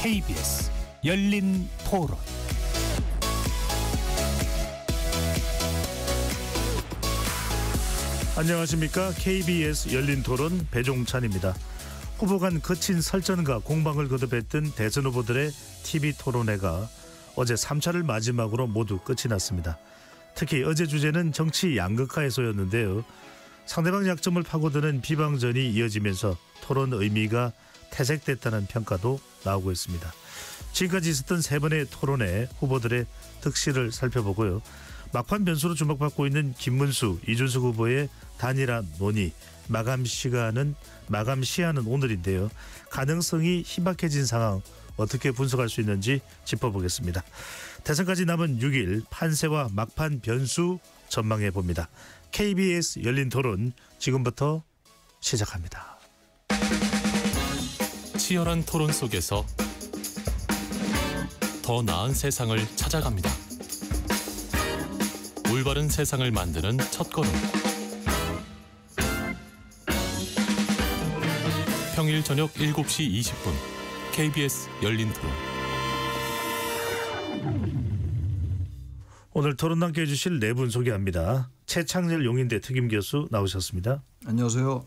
KBS 열린 토론. 안녕하십니까. KBS 열린 토론 배종찬입니다. 후보 간 거친 설전과 공방을 거듭했던 대선 후보들의 TV 토론회가 어제 3차를 마지막으로 모두 끝이 났습니다. 특히 어제 주제는 정치 양극화 해소였는데요. 상대방 약점을 파고드는 비방전이 이어지면서 토론 의미가 퇴색됐다는 평가도 나오고 있습니다. 지금까지 있었던 세 번의 토론회 후보들의 득실을 살펴보고요. 막판 변수로 주목받고 있는 김문수, 이준석 후보의 단일화 논의 마감 시한은 오늘인데요. 가능성이 희박해진 상황 어떻게 분석할 수 있는지 짚어보겠습니다. 대선까지 남은 6일 판세와 막판 변수 전망해 봅니다. KBS 열린 토론 지금부터 시작합니다. 치열한 토론 속에서 더 나은 세상을 찾아갑니다. 올바른 세상을 만드는 첫걸음. 평일 저녁 7시 20분 KBS 열린 토론. 오늘 토론 함께해 주실 네 분 소개합니다. 최창렬 용인대 특임교수 나오셨습니다. 안녕하세요.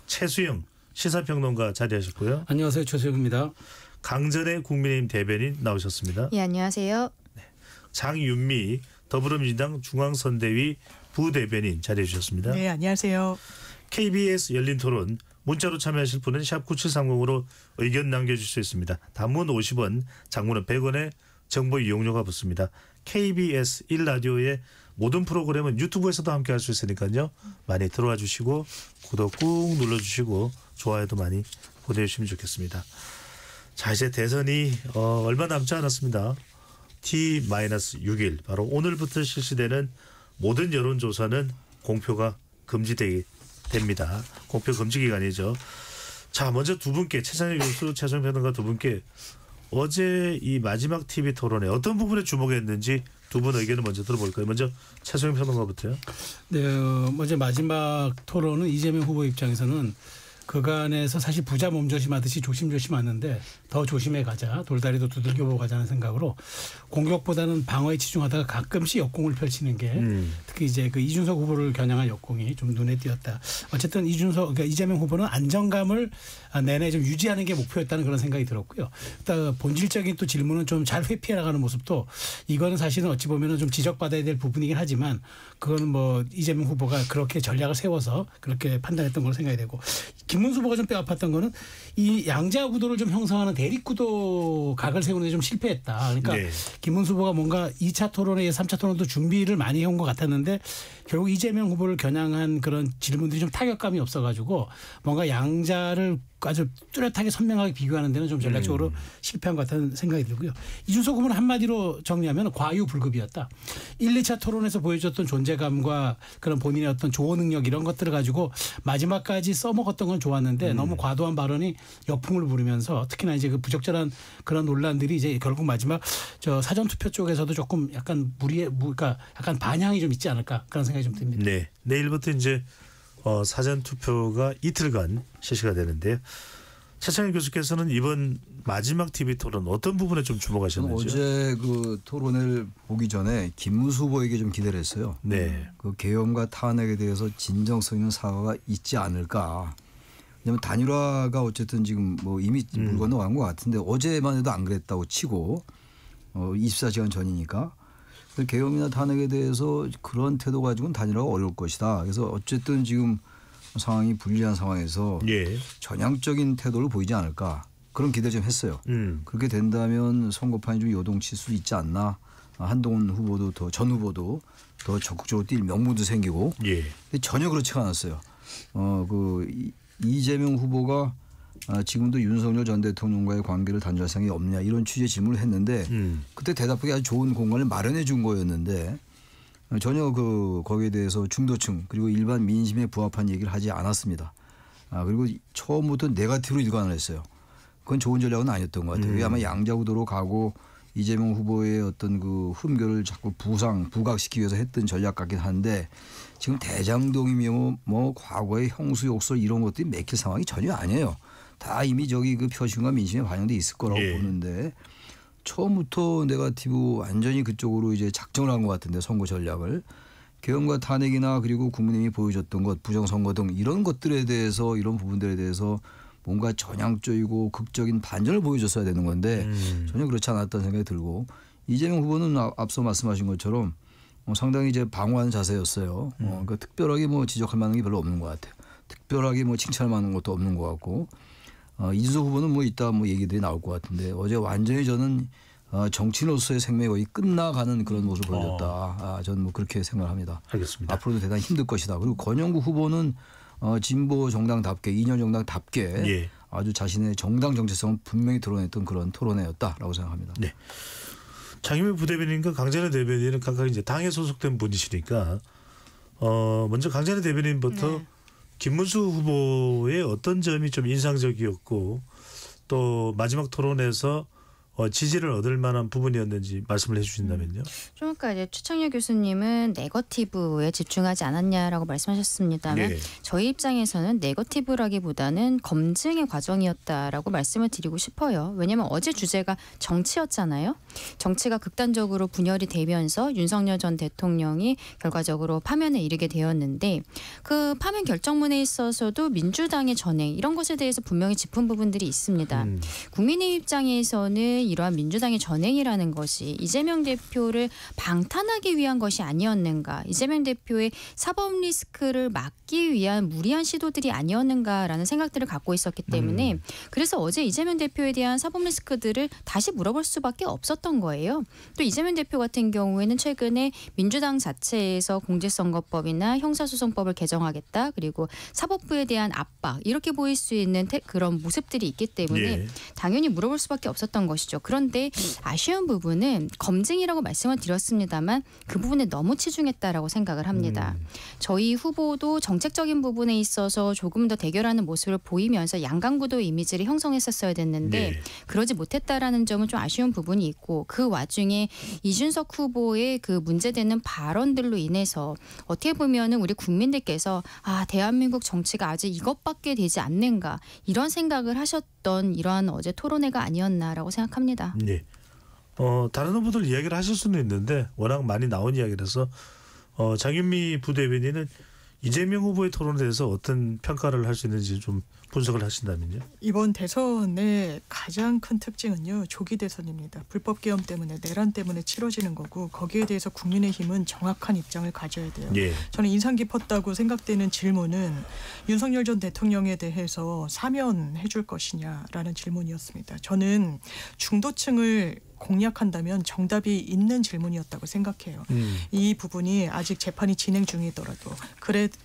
최수영 시사평론가 자리하셨고요. 안녕하세요. 최수영입니다. 강전의 국민의힘 대변인 나오셨습니다. 예, 안녕하세요. 네. 장윤미 더불어민주당 중앙선대위 부대변인 자리해 주셨습니다. 네, 안녕하세요. KBS 열린 토론 문자로 참여하실 분은 샵 9730으로 의견 남겨주실 수 있습니다. 단문 50원, 장문은 100원에 정보 이용료가 붙습니다. KBS 1라디오의 모든 프로그램은 유튜브에서도 함께할 수 있으니까요. 많이 들어와 주시고 구독 꾹 눌러주시고 좋아요도 많이 보내주시면 좋겠습니다. 자, 이제 대선이 얼마 남지 않았습니다. T-6일 바로 오늘부터 실시되는 모든 여론조사는 공표가 금지됩니다. 공표 금지 기간이죠. 자, 먼저 두 분께 최창렬 교수, 최수영 평론가 두 분께 어제 이 마지막 TV 토론에 어떤 부분에 주목했는지 두 분 의견을 먼저 들어볼까요? 먼저 최수영 평론가부터요. 네, 먼저 마지막 토론은 이재명 후보 입장에서는 그간에서 사실 부자 몸조심하듯이 조심하는데 더 조심해 가자, 돌다리도 두들겨보고 가자는 생각으로 공격보다는 방어에 치중하다가 가끔씩 역공을 펼치는 게 특히 이제 그 이준석 후보를 겨냥한 역공이 좀 눈에 띄었다. 어쨌든 그러니까 이재명 후보는 안정감을 내내 좀 유지하는 게 목표였다는 그런 생각이 들었고요. 일단 본질적인 또 질문은 좀 잘 회피해 나가는 모습도 이거는 사실은 어찌 보면은 좀 지적받아야 될 부분이긴 하지만 그거는 뭐 이재명 후보가 그렇게 전략을 세워서 그렇게 판단했던 걸로 생각이 되고. 김문수 후보가 좀 뼈아팠던 거는 이 양자 구도를 좀 형성하는 대립 구도 각을 세우는 데 좀 실패했다. 그러니까 네. 김문수 후보가 뭔가 2차 토론에 3차 토론도 준비를 많이 해온 것 같았는데 결국 이재명 후보를 겨냥한 그런 질문들이 좀 타격감이 없어가지고 뭔가 양자를 아주 뚜렷하게 선명하게 비교하는 데는 좀 전략적으로 실패한 것 같다는 생각이 들고요. 이준석 후보는 한마디로 정리하면 과유불급이었다. 1, 2차 토론에서 보여줬던 존재감과 그런 본인의 어떤 조어 능력 이런 것들을 가지고 마지막까지 써먹었던 건 좋았는데 너무 과도한 발언이 역풍을 부르면서 특히나 이제 그 부적절한 그런 논란들이 이제 결국 마지막 저 사전투표 쪽에서도 조금 약간 그러니까 약간 반향이 좀 있지 않을까 그런 생각이 좀 듭니다. 네, 내일부터 이제 사전 투표가 이틀간 실시가 되는데요. 최창렬 교수께서는 이번 마지막 TV 토론 어떤 부분에 좀 주목하셨는지요? 어제 그 토론을 보기 전에 김문수 후보에게 좀 기대를 했어요. 네. 그 계엄과 탄핵에 대해서 진정성 있는 사과가 있지 않을까. 왜냐하면 단일화가 어쨌든 지금 뭐 이미 물 건너간 것 같은데 어제만 해도 안 그랬다고 치고 24시간 전이니까. 계엄이나 탄핵에 대해서 그런 태도 가지고는 단일화가 어려울 것이다. 그래서 어쨌든 지금 상황이 불리한 상황에서 예. 전향적인 태도를 보이지 않을까 그런 기대를 좀 했어요. 그렇게 된다면 선거판이 좀 요동칠 수 있지 않나. 한동훈 후보도 전 후보도 더 적극적으로 뛸 명분도 생기고. 예. 근데 전혀 그렇지가 않았어요. 이재명 후보가 지금도 윤석열 전 대통령과의 관계를 단절할 생각이 없냐 이런 취지의 질문을 했는데 그때 대답하기 아주 좋은 공간을 마련해 준 거였는데 전혀 거기에 대해서 중도층 그리고 일반 민심에 부합한 얘기를 하지 않았습니다. 그리고 처음부터 네거티브로 일관을 했어요. 그건 좋은 전략은 아니었던 것 같아요. 아마 양자구도로 가고 이재명 후보의 어떤 그 흠결을 자꾸 부각시키기 위해서 했던 전략 같긴 한데 지금 대장동이며 뭐 과거의 형수 욕설 이런 것들이 맥힐 상황이 전혀 아니에요. 다 이미 저기 그 표심과 민심에 반영돼 있을 거라고 예. 보는데 처음부터 네거티브 완전히 그쪽으로 이제 작정을 한 것 같은데 선거 전략을 계엄과 탄핵이나 그리고 국민의힘이 보여줬던 것 부정선거 등 이런 것들에 대해서 이런 부분들에 대해서 뭔가 전향적이고 극적인 반전을 보여줬어야 되는 건데 전혀 그렇지 않았다는 생각이 들고 이재명 후보는 앞서 말씀하신 것처럼 상당히 이제 방어하는 자세였어요. 그러니까 특별하게 뭐 지적할 만한 게 별로 없는 것 같아요. 특별하게 뭐 칭찬할 만한 것도 없는 것 같고 이준석 후보는 뭐 이따 뭐 얘기들이 나올 것 같은데 어제 완전히 저는 정치인으로서의 생명이 거의 끝나가는 그런 모습을 보여줬다. 저는 뭐 그렇게 생각합니다. 알겠습니다. 앞으로도 대단히 힘들 것이다. 그리고 권영구 후보는 진보 정당답게 이념 정당답게 예. 아주 자신의 정당 정체성을 분명히 드러냈던 그런 토론회였다라고 생각합니다. 네. 장윤미 부대변인과 강전의 대변인은 각각 이제 당에 소속된 분이시니까 먼저 강전의 대변인부터 네. 김문수 후보의 어떤 점이 좀 인상적이었고 또 마지막 토론에서 지지를 얻을 만한 부분이었는지 말씀을 해주신다면요. 좀 아까 이제 최창렬 교수님은 네거티브에 집중하지 않았냐라고 말씀하셨습니다만 예. 저희 입장에서는 네거티브라기보다는 검증의 과정이었다라고 말씀을 드리고 싶어요. 왜냐하면 어제 주제가 정치였잖아요. 정치가 극단적으로 분열이 되면서 윤석열 전 대통령이 결과적으로 파면에 이르게 되었는데 그 파면 결정문에 있어서도 민주당의 전행 이런 것에 대해서 분명히 짚은 부분들이 있습니다. 국민의힘 입장에서는 이러한 민주당의 전행이라는 것이 이재명 대표를 방탄하기 위한 것이 아니었는가, 이재명 대표의 사법 리스크를 막기 위한 무리한 시도들이 아니었는가라는 생각들을 갖고 있었기 때문에 그래서 어제 이재명 대표에 대한 사법 리스크들을 다시 물어볼 수밖에 없었던 거예요. 또 이재명 대표 같은 경우에는 최근에 민주당 자체에서 공직선거법이나 형사소송법을 개정하겠다, 그리고 사법부에 대한 압박 이렇게 보일 수 있는 그런 모습들이 있기 때문에 예. 당연히 물어볼 수밖에 없었던 것이죠. 그런데 아쉬운 부분은 검증이라고 말씀을 드렸습니다만 그 부분에 너무 치중했다라고 생각을 합니다. 저희 후보도 정책적인 부분에 있어서 조금 더 대결하는 모습을 보이면서 양강구도 이미지를 형성했었어야 됐는데 네. 그러지 못했다라는 점은 좀 아쉬운 부분이 있고 그 와중에 이준석 후보의 그 문제되는 발언들로 인해서 어떻게 보면은 우리 국민들께서 대한민국 정치가 아직 이것밖에 되지 않는가 이런 생각을 하셨던 이러한 어제 토론회가 아니었나라고 생각합니다. 네. 다른 후보들 이야기를 하실 수는 있는데 워낙 많이 나온 이야기라서 장윤미 부대변인은 이재명 후보의 토론에 대해서 어떤 평가를 할 수 있는지 좀 분석을 하신다면요. 이번 대선의 가장 큰 특징은요. 조기 대선입니다. 불법 계엄 때문에 내란 때문에 치러지는 거고 거기에 대해서 국민의힘은 정확한 입장을 가져야 돼요. 예. 저는 인상 깊었다고 생각되는 질문은 윤석열 전 대통령에 대해서 사면해 줄 것이냐라는 질문이었습니다. 저는 중도층을 공략한다면 정답이 있는 질문이었다고 생각해요. 이 부분이 아직 재판이 진행 중이더라도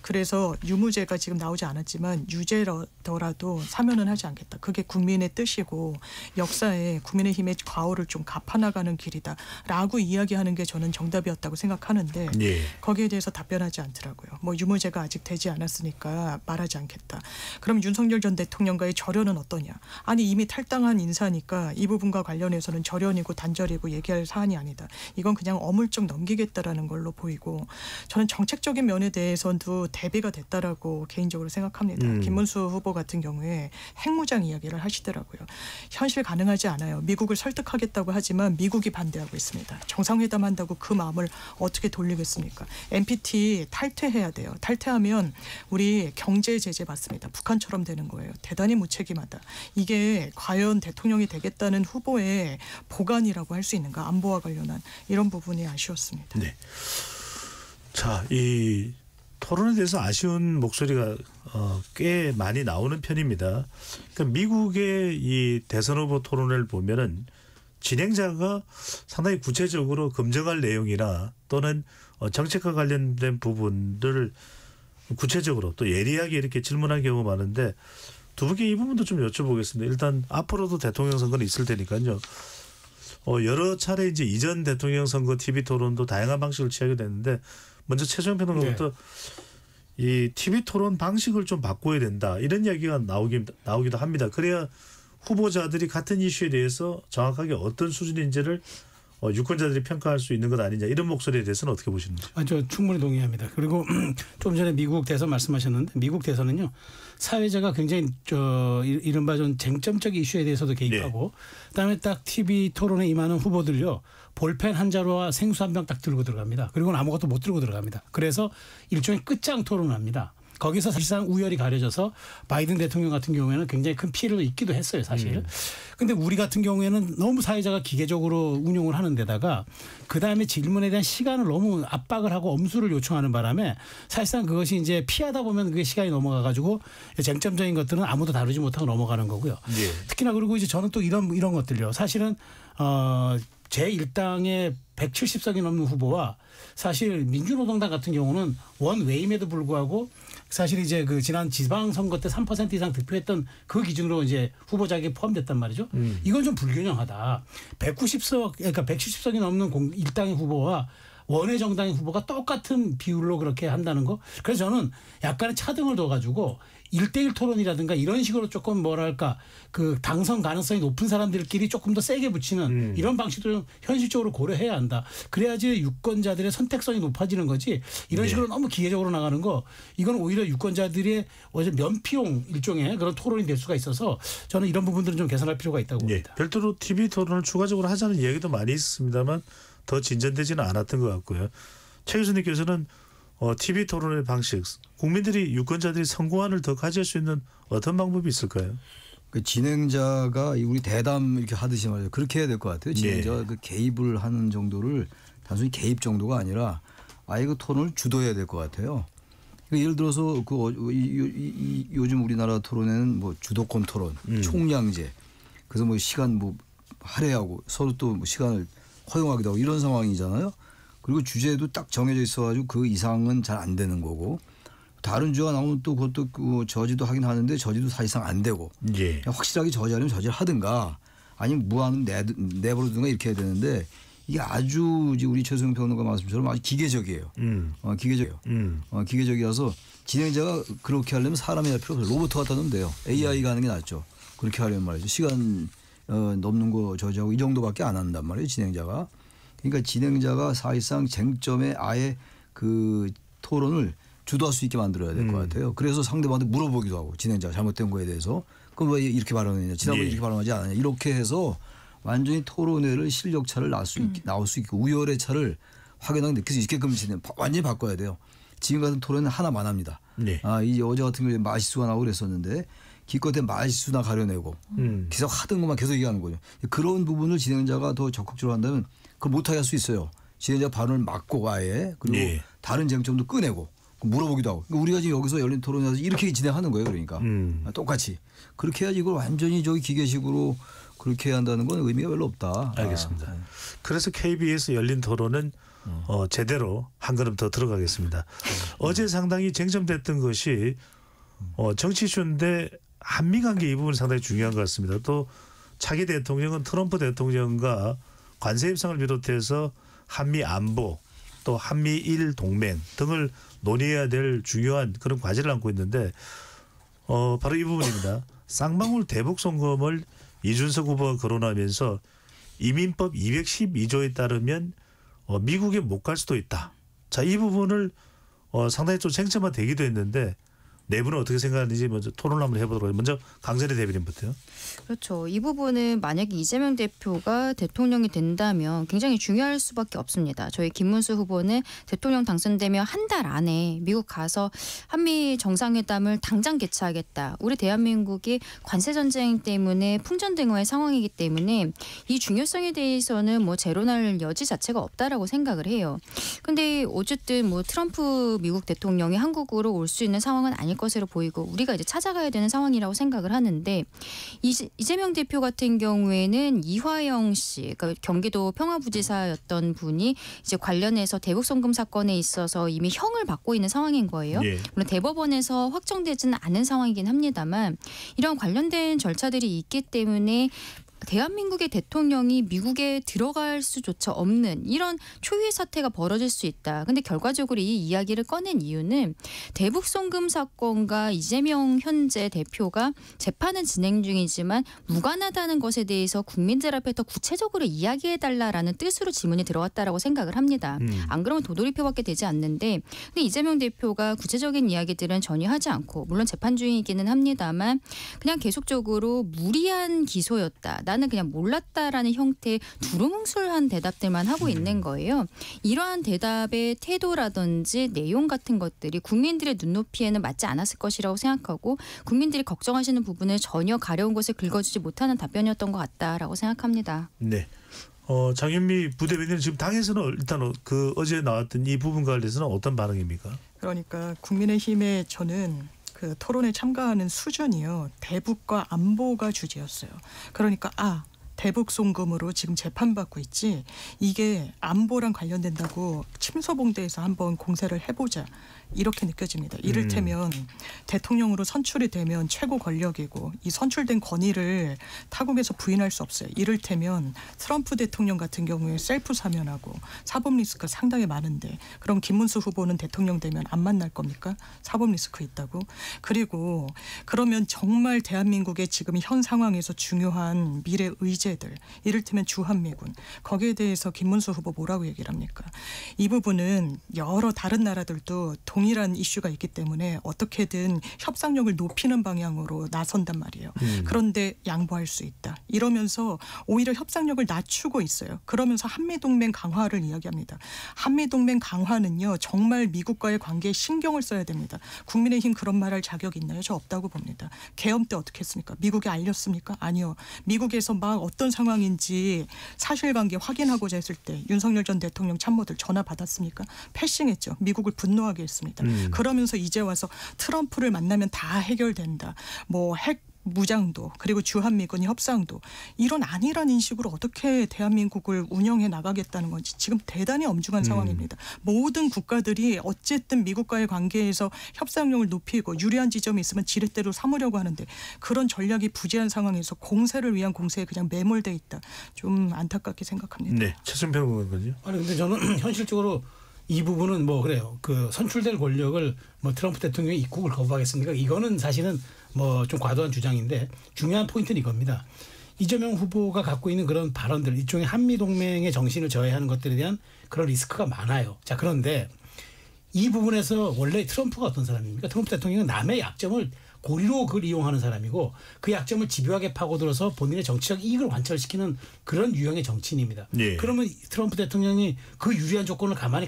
그래서 유무죄가 지금 나오지 않았지만 유죄더라도 사면은 하지 않겠다. 그게 국민의 뜻이고 역사에 국민의힘의 과오를 좀 갚아나가는 길이다라고 이야기하는 게 저는 정답이었다고 생각하는데 예. 거기에 대해서 답변하지 않더라고요. 뭐 유무죄가 아직 되지 않았으니까 말하지 않겠다. 그럼 윤석열 전 대통령과의 절연은 어떠냐. 아니 이미 탈당한 인사니까 이 부분과 관련해서는 절연이고 단절이고 얘기할 사안이 아니다. 이건 그냥 어물쩍 넘기겠다라는 걸로 보이고 저는 정책적인 면에 대해서도 대비가 됐다라고 개인적으로 생각합니다. 김문수 후보 같은 경우에 핵무장 이야기를 하시더라고요. 현실 가능하지 않아요. 미국을 설득하겠다고 하지만 미국이 반대하고 있습니다. 정상회담 한다고 그 마음을 어떻게 돌리겠습니까? NPT 탈퇴해야 돼요. 탈퇴하면 우리 경제 제재 받습니다. 북한처럼 되는 거예요. 대단히 무책임하다. 이게 과연 대통령이 되겠다는 후보의 보관이라고 할 수 있는가? 안보와 관련한 이런 부분이 아쉬웠습니다. 네. 자, 이 토론에 대해서 아쉬운 목소리가 꽤 많이 나오는 편입니다. 그러니까 미국의 이 대선 후보 토론을 보면은 진행자가 상당히 구체적으로 검증할 내용이나 또는 정책과 관련된 부분들을 구체적으로 또 예리하게 이렇게 질문한 경우가 많은데 두 분께 이 부분도 좀 여쭤보겠습니다. 일단 앞으로도 대통령 선거는 있을 테니까요. 여러 차례 이제 이전 대통령 선거 TV 토론도 다양한 방식을 취하게 됐는데 먼저 최종 평론가부터 이 TV 토론 방식을 좀 바꿔야 된다 이런 이야기가 나오기도 합니다. 그래야 후보자들이 같은 이슈에 대해서 정확하게 어떤 수준인지를 유권자들이 평가할 수 있는 것 아니냐 이런 목소리에 대해서는 어떻게 보시는지? 저 충분히 동의합니다. 그리고 좀 전에 미국 대선 말씀하셨는데 미국 대선은요 사회자가 굉장히 이른바 좀 쟁점적 이슈에 대해서도 개입하고 그다음에 딱 TV 토론에 임하는 후보들요 볼펜 한 자루와 생수 한 병 딱 들고 들어갑니다. 그리고는 아무것도 못 들고 들어갑니다. 그래서 일종의 끝장 토론을 합니다. 거기서 사실상 우열이 가려져서 바이든 대통령 같은 경우에는 굉장히 큰 피해를 입기도 했어요, 사실. 근데 우리 같은 경우에는 너무 사회자가 기계적으로 운용을 하는 데다가 그다음에 질문에 대한 시간을 너무 압박을 하고 엄수를 요청하는 바람에 사실상 그것이 이제 피하다 보면 그게 시간이 넘어가 가지고 쟁점적인 것들은 아무도 다루지 못하고 넘어가는 거고요. 특히나 그리고 이제 저는 또 이런 것들요. 사실은 제1당의 170석이 넘는 후보와 사실 민주노동당 같은 경우는 원외임에도 불구하고 사실 이제 그 지난 지방선거 때 3% 이상 득표했던 그 기준으로 이제 후보자에게 포함됐단 말이죠. 이건 좀 불균형하다. 190석, 그러니까 170석이 넘는 일당의 후보와 원외 정당의 후보가 똑같은 비율로 그렇게 한다는 거. 그래서 저는 약간의 차등을 둬가지고 1대1 토론이라든가 이런 식으로 조금 뭐랄까 그 당선 가능성이 높은 사람들끼리 조금 더 세게 붙이는 이런 방식도 현실적으로 고려해야 한다. 그래야지 유권자들의 선택성이 높아지는 거지. 이런 식으로 너무 기계적으로 나가는 거 이건 오히려 유권자들의 면피용 일종의 그런 토론이 될 수가 있어서 저는 이런 부분들은 좀 개선할 필요가 있다고 봅니다. 별도로 TV 토론을 추가적으로 하자는 이야기도 많이 있습니다만 더 진전되지는 않았던 것 같고요. 최 교수님께서는 TV 토론의 방식, 국민들이 유권자들이 선고안을 더 가질 수 있는 어떤 방법이 있을까요? 그 진행자가 우리 대담 이렇게 하듯이 말이죠. 그렇게 해야 될 것 같아요. 진행자가 그 개입을 하는 정도를 단순히 개입 정도가 아니라 아예 그 토론을 주도해야 될 것 같아요. 그러니까 예를 들어서 요즘 우리나라 토론에는 뭐 주도권 토론, 총량제, 그래서 뭐 시간 뭐 할애하고 서로 또 뭐 시간을 허용하기도 하고 이런 상황이잖아요. 그리고 주제도 딱 정해져 있어가지고 그 이상은 잘 안 되는 거고 다른 주제가 나오면 또 그것도 그 저지도 하긴 하는데 저지도 사실상 안 되고 확실하게 저지하려면 저지를 하든가 아니면 무한 내버려두든가 이렇게 해야 되는데 이게 아주 우리 최수영 평론가 말씀처럼 아주 기계적이에요. 기계적이라서 진행자가 그렇게 하려면 사람이 할 필요 없어요. 로봇 갖다 놓으면 돼요. AI가 하는 게 낫죠. 그렇게 하려면 말이죠. 시간 넘는 거 저지하고 이 정도밖에 안 한단 말이에요. 진행자가. 그러니까 진행자가 사실상 쟁점에 아예 그 토론을 주도할 수 있게 만들어야 될 것 같아요. 그래서 상대방한테 물어보기도 하고 진행자가 잘못된 거에 대해서 그럼 왜 이렇게 발언했냐 지난번에 이렇게 발언하지 않았냐 이렇게 해서 완전히 토론회를 실력차를 나올 수 있고 우열의 차를 확연하게 느낄 수 있게끔 완전히 바꿔야 돼요. 지금 같은 토론은 하나만 합니다. 이제 어제 같은 경우에 말실수가 나오고 그랬었는데 기껏해 말실수나 가려내고 계속 하던 것만 계속 얘기하는 거죠. 그런 부분을 진행자가 더 적극적으로 한다면 그걸 못하게 할 수 있어요. 진행자 발언을 막고 아예 그리고 다른 쟁점도 꺼내고 물어보기도 하고. 그러니까 우리가 지금 여기서 열린 토론에서 이렇게 진행하는 거예요. 그러니까 똑같이. 그렇게 해야지 이걸 완전히 기계식으로 그렇게 해야 한다는 건 의미가 별로 없다. 알겠습니다. 그래서 KBS 열린 토론은 제대로 한 걸음 더 들어가겠습니다. 어제 상당히 쟁점됐던 것이 정치 이슈인데 한미 관계 이 부분 상당히 중요한 것 같습니다. 또 차기 대통령은 트럼프 대통령과 관세 협상을 비롯해서 한미 안보 또 한미일 동맹 등을 논의해야 될 중요한 그런 과제를 안고 있는데 바로 이 부분입니다. 쌍방울 대북 송금을 이준석 후보가 거론하면서 이민법 212조에 따르면 미국에 못 갈 수도 있다. 자, 이 부분을 상당히 좀 쟁점화되기도 했는데 내부는 어떻게 생각하는지 먼저 토론을 한번 해보도록 하죠. 먼저 강전희 대변인부터요. 그렇죠. 이 부분은 만약에 이재명 대표가 대통령이 된다면 굉장히 중요할 수밖에 없습니다. 저희 김문수 후보는 대통령 당선되면 한 달 안에 미국 가서 한미 정상회담을 당장 개최하겠다. 우리 대한민국이 관세 전쟁 때문에 풍전등화의 상황이기 때문에 이 중요성에 대해서는 뭐 제로날 여지 자체가 없다라고 생각을 해요. 근데 어쨌든 뭐 트럼프 미국 대통령이 한국으로 올 수 있는 상황은 아닐 것으로 보이고 우리가 이제 찾아가야 되는 상황이라고 생각을 하는데 이재명 대표 같은 경우에는 이화영 씨, 그러니까 경기도 평화부지사였던 분이 이제 관련해서 대북 송금 사건에 있어서 이미 형을 받고 있는 상황인 거예요. 물론 대법원에서 확정되지는 않은 상황이긴 합니다만 이런 관련된 절차들이 있기 때문에 대한민국의 대통령이 미국에 들어갈 수조차 없는 이런 초유의 사태가 벌어질 수 있다. 근데 결과적으로 이 이야기를 꺼낸 이유는 대북 송금 사건과 이재명 현재 대표가 재판은 진행 중이지만 무관하다는 것에 대해서 국민들 앞에 더 구체적으로 이야기해달라라는 뜻으로 질문이 들어왔다라고 생각을 합니다. 안 그러면 도돌이표밖에 되지 않는데 근데 이재명 대표가 구체적인 이야기들은 전혀 하지 않고 물론 재판 중이기는 합니다만 그냥 계속적으로 무리한 기소였다. 나는 그냥 몰랐다라는 형태의 두루뭉술한 대답들만 하고 있는 거예요. 이러한 대답의 태도라든지 내용 같은 것들이 국민들의 눈높이에는 맞지 않았을 것이라고 생각하고 국민들이 걱정하시는 부분을 전혀 가려운 것을 긁어주지 못하는 답변이었던 것 같다라고 생각합니다. 네. 장윤미 부대변인은 지금 당에서는 일단 그 어제 나왔던 이 부분과 관련해서는 어떤 반응입니까? 그러니까 국민의힘에 저는 그 토론에 참가하는 수준이요. 대북과 안보가 주제였어요. 그러니까 대북 송금으로 지금 재판받고 있지 이게 안보랑 관련된다고 침소봉대에서 한번 공세를 해보자. 이렇게 느껴집니다. 이를테면 대통령으로 선출이 되면 최고 권력이고 이 선출된 권위를 타국에서 부인할 수 없어요. 이를테면 트럼프 대통령 같은 경우에 셀프 사면하고 사법 리스크가 상당히 많은데 그럼 김문수 후보는 대통령 되면 안 만날 겁니까? 사법 리스크 있다고. 그리고 그러면 정말 대한민국의 지금 현 상황에서 중요한 미래 의제들 이를테면 주한미군 거기에 대해서 김문수 후보 뭐라고 얘기를 합니까? 이 부분은 여러 다른 나라들도 동일한 이슈가 있기 때문에 어떻게든 협상력을 높이는 방향으로 나선단 말이에요. 그런데 양보할 수 있다. 이러면서 오히려 협상력을 낮추고 있어요. 그러면서 한미동맹 강화를 이야기합니다. 한미동맹 강화는요. 정말 미국과의 관계에 신경을 써야 됩니다. 국민의힘 그런 말 할 자격이 있나요? 저 없다고 봅니다. 계엄 때 어떻게 했습니까? 미국에 알렸습니까? 아니요. 미국에서 막 어떤 상황인지 사실관계 확인하고자 했을 때 윤석열 전 대통령 참모들 전화 받았습니까? 패싱했죠. 미국을 분노하게 했습니다. 그러면서 이제 와서 트럼프를 만나면 다 해결된다. 뭐 핵 무장도 그리고 주한미군 협상도 이런 안일한 인식으로 어떻게 대한민국을 운영해 나가겠다는 건지 지금 대단히 엄중한 상황입니다. 모든 국가들이 어쨌든 미국과의 관계에서 협상력을 높이고 유리한 지점이 있으면 지렛대로 삼으려고 하는데 그런 전략이 부재한 상황에서 공세를 위한 공세에 그냥 매몰돼 있다. 좀 안타깝게 생각합니다. 네, 최승평 의원은요. 아니 근데 저는 현실적으로 이 부분은 뭐 그래요. 그 선출될 권력을 뭐 트럼프 대통령이 입국을 거부하겠습니까? 이거는 사실은 뭐 좀 과도한 주장인데 중요한 포인트는 이겁니다. 이재명 후보가 갖고 있는 그런 발언들 일종의 한미동맹의 정신을 저해하는 것들에 대한 그런 리스크가 많아요. 자 그런데 이 부분에서 원래 트럼프가 어떤 사람입니까? 트럼프 대통령은 남의 약점을 고리로 그걸 이용하는 사람이고 그 약점을 집요하게 파고들어서 본인의 정치적 이익을 관철시키는 그런 유형의 정치인입니다. 예. 그러면 트럼프 대통령이 그 유리한 조건을 가만히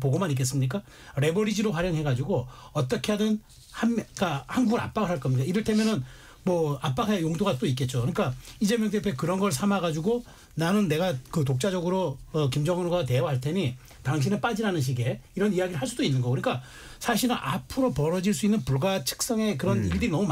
보고만 있겠습니까? 레버리지로 활용해가지고 어떻게 하든 그러니까 한국을 압박을 할 겁니다. 이를테면은 뭐 압박할 용도가 또 있겠죠. 그러니까 이재명 대표 그런 걸 삼아가지고 나는 내가 그 독자적으로 김정은과 대화할 테니 당신은 빠지라는 식의 이런 이야기를 할 수도 있는 거고. 그러니까 사실은 앞으로 벌어질 수 있는 불가측성의 그런 일들이 너무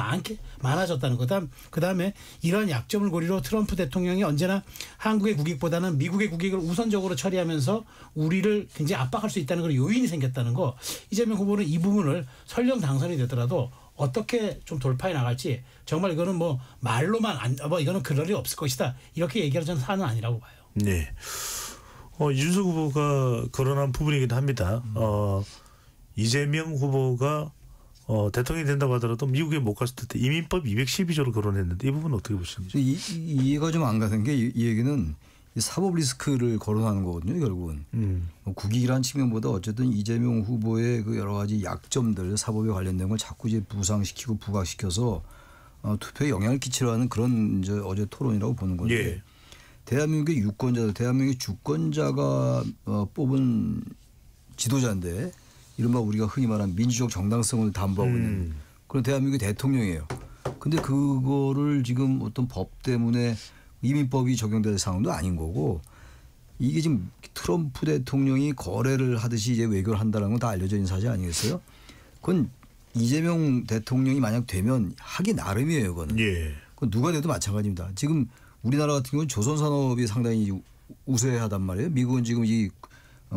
많아졌다는 거. 그다음에 이러한 약점을 고리로 트럼프 대통령이 언제나 한국의 국익보다는 미국의 국익을 우선적으로 처리하면서 우리를 굉장히 압박할 수 있다는 그런 요인이 생겼다는 거. 이재명 후보는 이 부분을 설령 당선이 되더라도 어떻게 좀 돌파해 나갈지 정말 이거는 뭐 말로만 이거는 그럴 일 없을 것이다 이렇게 얘기하는 저는 사안은 아니라고 봐요. 네. 윤석 후보가 거론한 부분이긴 합니다. 이재명 후보가 대통령이 된다고 하더라도 미국에 못 갔을 때 이민법 212조를 거론했는데 이 부분은 어떻게 보시는지. 이해가 좀 안 가는 게 이 얘기는 사법 리스크를 거론하는 거거든요. 결국은. 국익이라는 측면보다 어쨌든 이재명 후보의 그 여러 가지 약점들 사법에 관련된 걸 자꾸 이제 부상시키고 부각시켜서 투표에 영향을 끼치려는 그런 이제 어제 토론이라고 보는 건데 예. 대한민국의 유권자들, 대한민국의 주권자가 뽑은 지도자인데 이른바 우리가 흔히 말하는 민주적 정당성을 담보하고 있는 그런 대한민국의 대통령이에요. 근데 그거를 지금 어떤 법 때문에 이민법이 적용될 상황도 아닌 거고 이게 지금 트럼프 대통령이 거래를 하듯이 이제 외교를 한다는 건 다 알려져 있는 사실 아니겠어요? 그건 이재명 대통령이 만약 되면 하기 나름이에요. 그거는. 예. 그건 누가 돼도 마찬가지입니다. 지금 우리나라 같은 경우는 조선산업이 상당히 우세하단 말이에요. 미국은 지금 이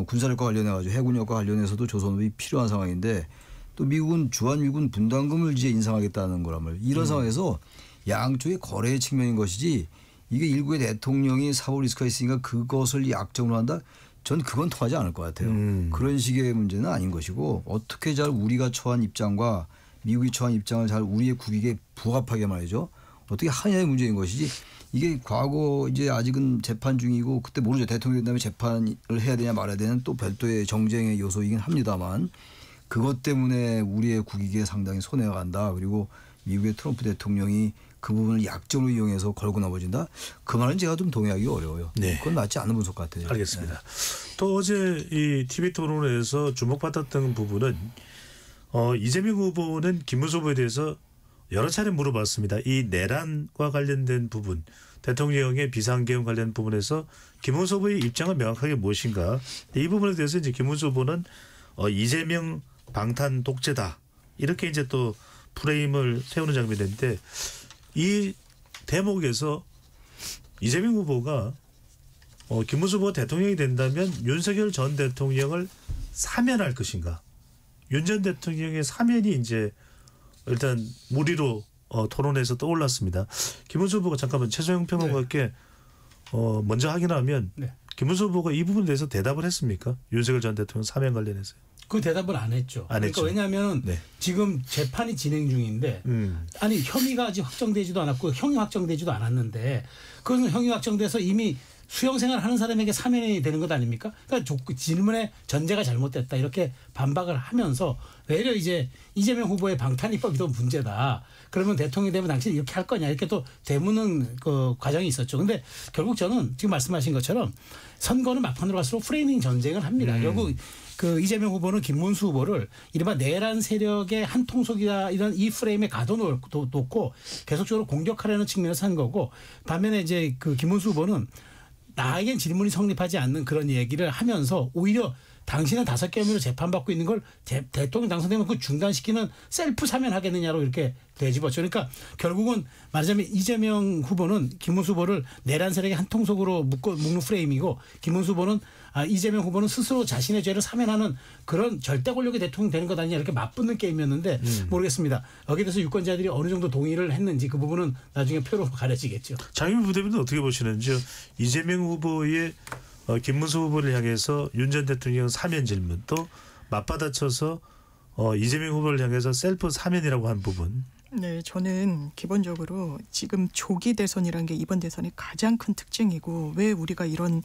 군사력과 관련해가지고 해군력과 관련해서도 조선업이 필요한 상황인데 또 미국은 주한미군 분담금을 이제 인상하겠다는 거란 말이에요. 이런 상황에서 양쪽의 거래의 측면인 것이지 이게 일국의 대통령이 사법 리스크가 있으니까 그것을 약정으로 한다. 전 그건 통하지 않을 것 같아요. 그런 식의 문제는 아닌 것이고 어떻게 잘 우리가 처한 입장과 미국이 처한 입장을 잘 우리의 국익에 부합하게 말이죠. 어떻게 하냐의 문제인 것이지 이게 과거 이제 아직은 재판 중이고 그때 모르죠. 대통령이 된다음에 재판을 해야 되냐 말아야 되는 또 별도의 정쟁의 요소이긴 합니다만 그것 때문에 우리의 국익에 상당히 손해가 간다. 그리고 미국의 트럼프 대통령이 그 부분을 약점으로 이용해서 걸고 나머진다. 그 말은 제가 좀 동의하기 어려워요. 네. 그건 맞지 않는 분석 같아요. 알겠습니다. 네. 또 어제 이 TV 토론에서 주목받았던 부분은 이재명 후보는 김문수 후보에 대해서 여러 차례 물어봤습니다. 이 내란과 관련된 부분, 대통령의 비상계엄 관련 부분에서 김문수 후보의 입장은 명확하게 무엇인가? 이 부분에 대해서 이제 김문수 후보는 이재명 방탄 독재다 이렇게 이제 또 프레임을 세우는 장면인데 이 대목에서 이재명 후보가 김문수 후보가 대통령이 된다면 윤석열 전 대통령을 사면할 것인가? 윤 전 대통령의 사면이 이제 일단 무리로 토론에서 떠올랐습니다. 김문수 후보가 잠깐만 최소영 평론가께 먼저 확인하면 네. 김문수 후보가 이 부분에 대해서 대답을 했습니까? 윤석열 전 대통령 사면 관련해서. 그 대답을 안 했죠. 안 했죠. 그러니까 왜냐하면 네. 지금 재판이 진행 중인데 아니 혐의가 아직 확정되지도 않았고 형이 확정되지도 않았는데 그건 형이 확정돼서 이미 수용생활 하는 사람에게 사면이 되는 것 아닙니까? 그러니까 질문의 전제가 잘못됐다 이렇게 반박을 하면서 외려 이제 이재명 후보의 방탄입법이 더 문제다. 그러면 대통령이 되면 당신이 이렇게 할 거냐 이렇게 또 되묻는 그 과정이 있었죠. 근데 결국 저는 지금 말씀하신 것처럼 선거는 막판으로 갈수록 프레이밍 전쟁을 합니다. 결국 그 이재명 후보는 김문수 후보를 이른바 내란 세력의 한 통속이다 이런 이 프레임에 가둬놓고 계속적으로 공격하려는 측면에서 한 거고 반면에 이제 그 김문수 후보는 나에겐 질문이 성립하지 않는 그런 얘기를 하면서 오히려 당신은 5개 혐의로 재판받고 있는 걸 대통령 당선되면 그 중단시키는 셀프 사면하겠느냐로 이렇게 되짚었죠. 그러니까 결국은 말하자면 이재명 후보는 김문수 후보를 내란 세력의 한 통속으로 묶는 프레임이고 김문수 후보는 이재명 후보는 스스로 자신의 죄를 사면하는 그런 절대 권력의 대통령이 되는 것 아니냐 이렇게 맞붙는 게임이었는데 모르겠습니다. 여기에 대해서 유권자들이 어느 정도 동의를 했는지 그 부분은 나중에 표로 가려지겠죠. 장윤 부대변인은 어떻게 보시는지요? 이재명 후보의 김문수 후보를 향해서 윤 전 대통령 사면 질문 또 맞받아쳐서 이재명 후보를 향해서 셀프 사면이라고 한 부분. 네, 저는 기본적으로 지금 조기 대선이라는 게 이번 대선의 가장 큰 특징이고 왜 우리가 이런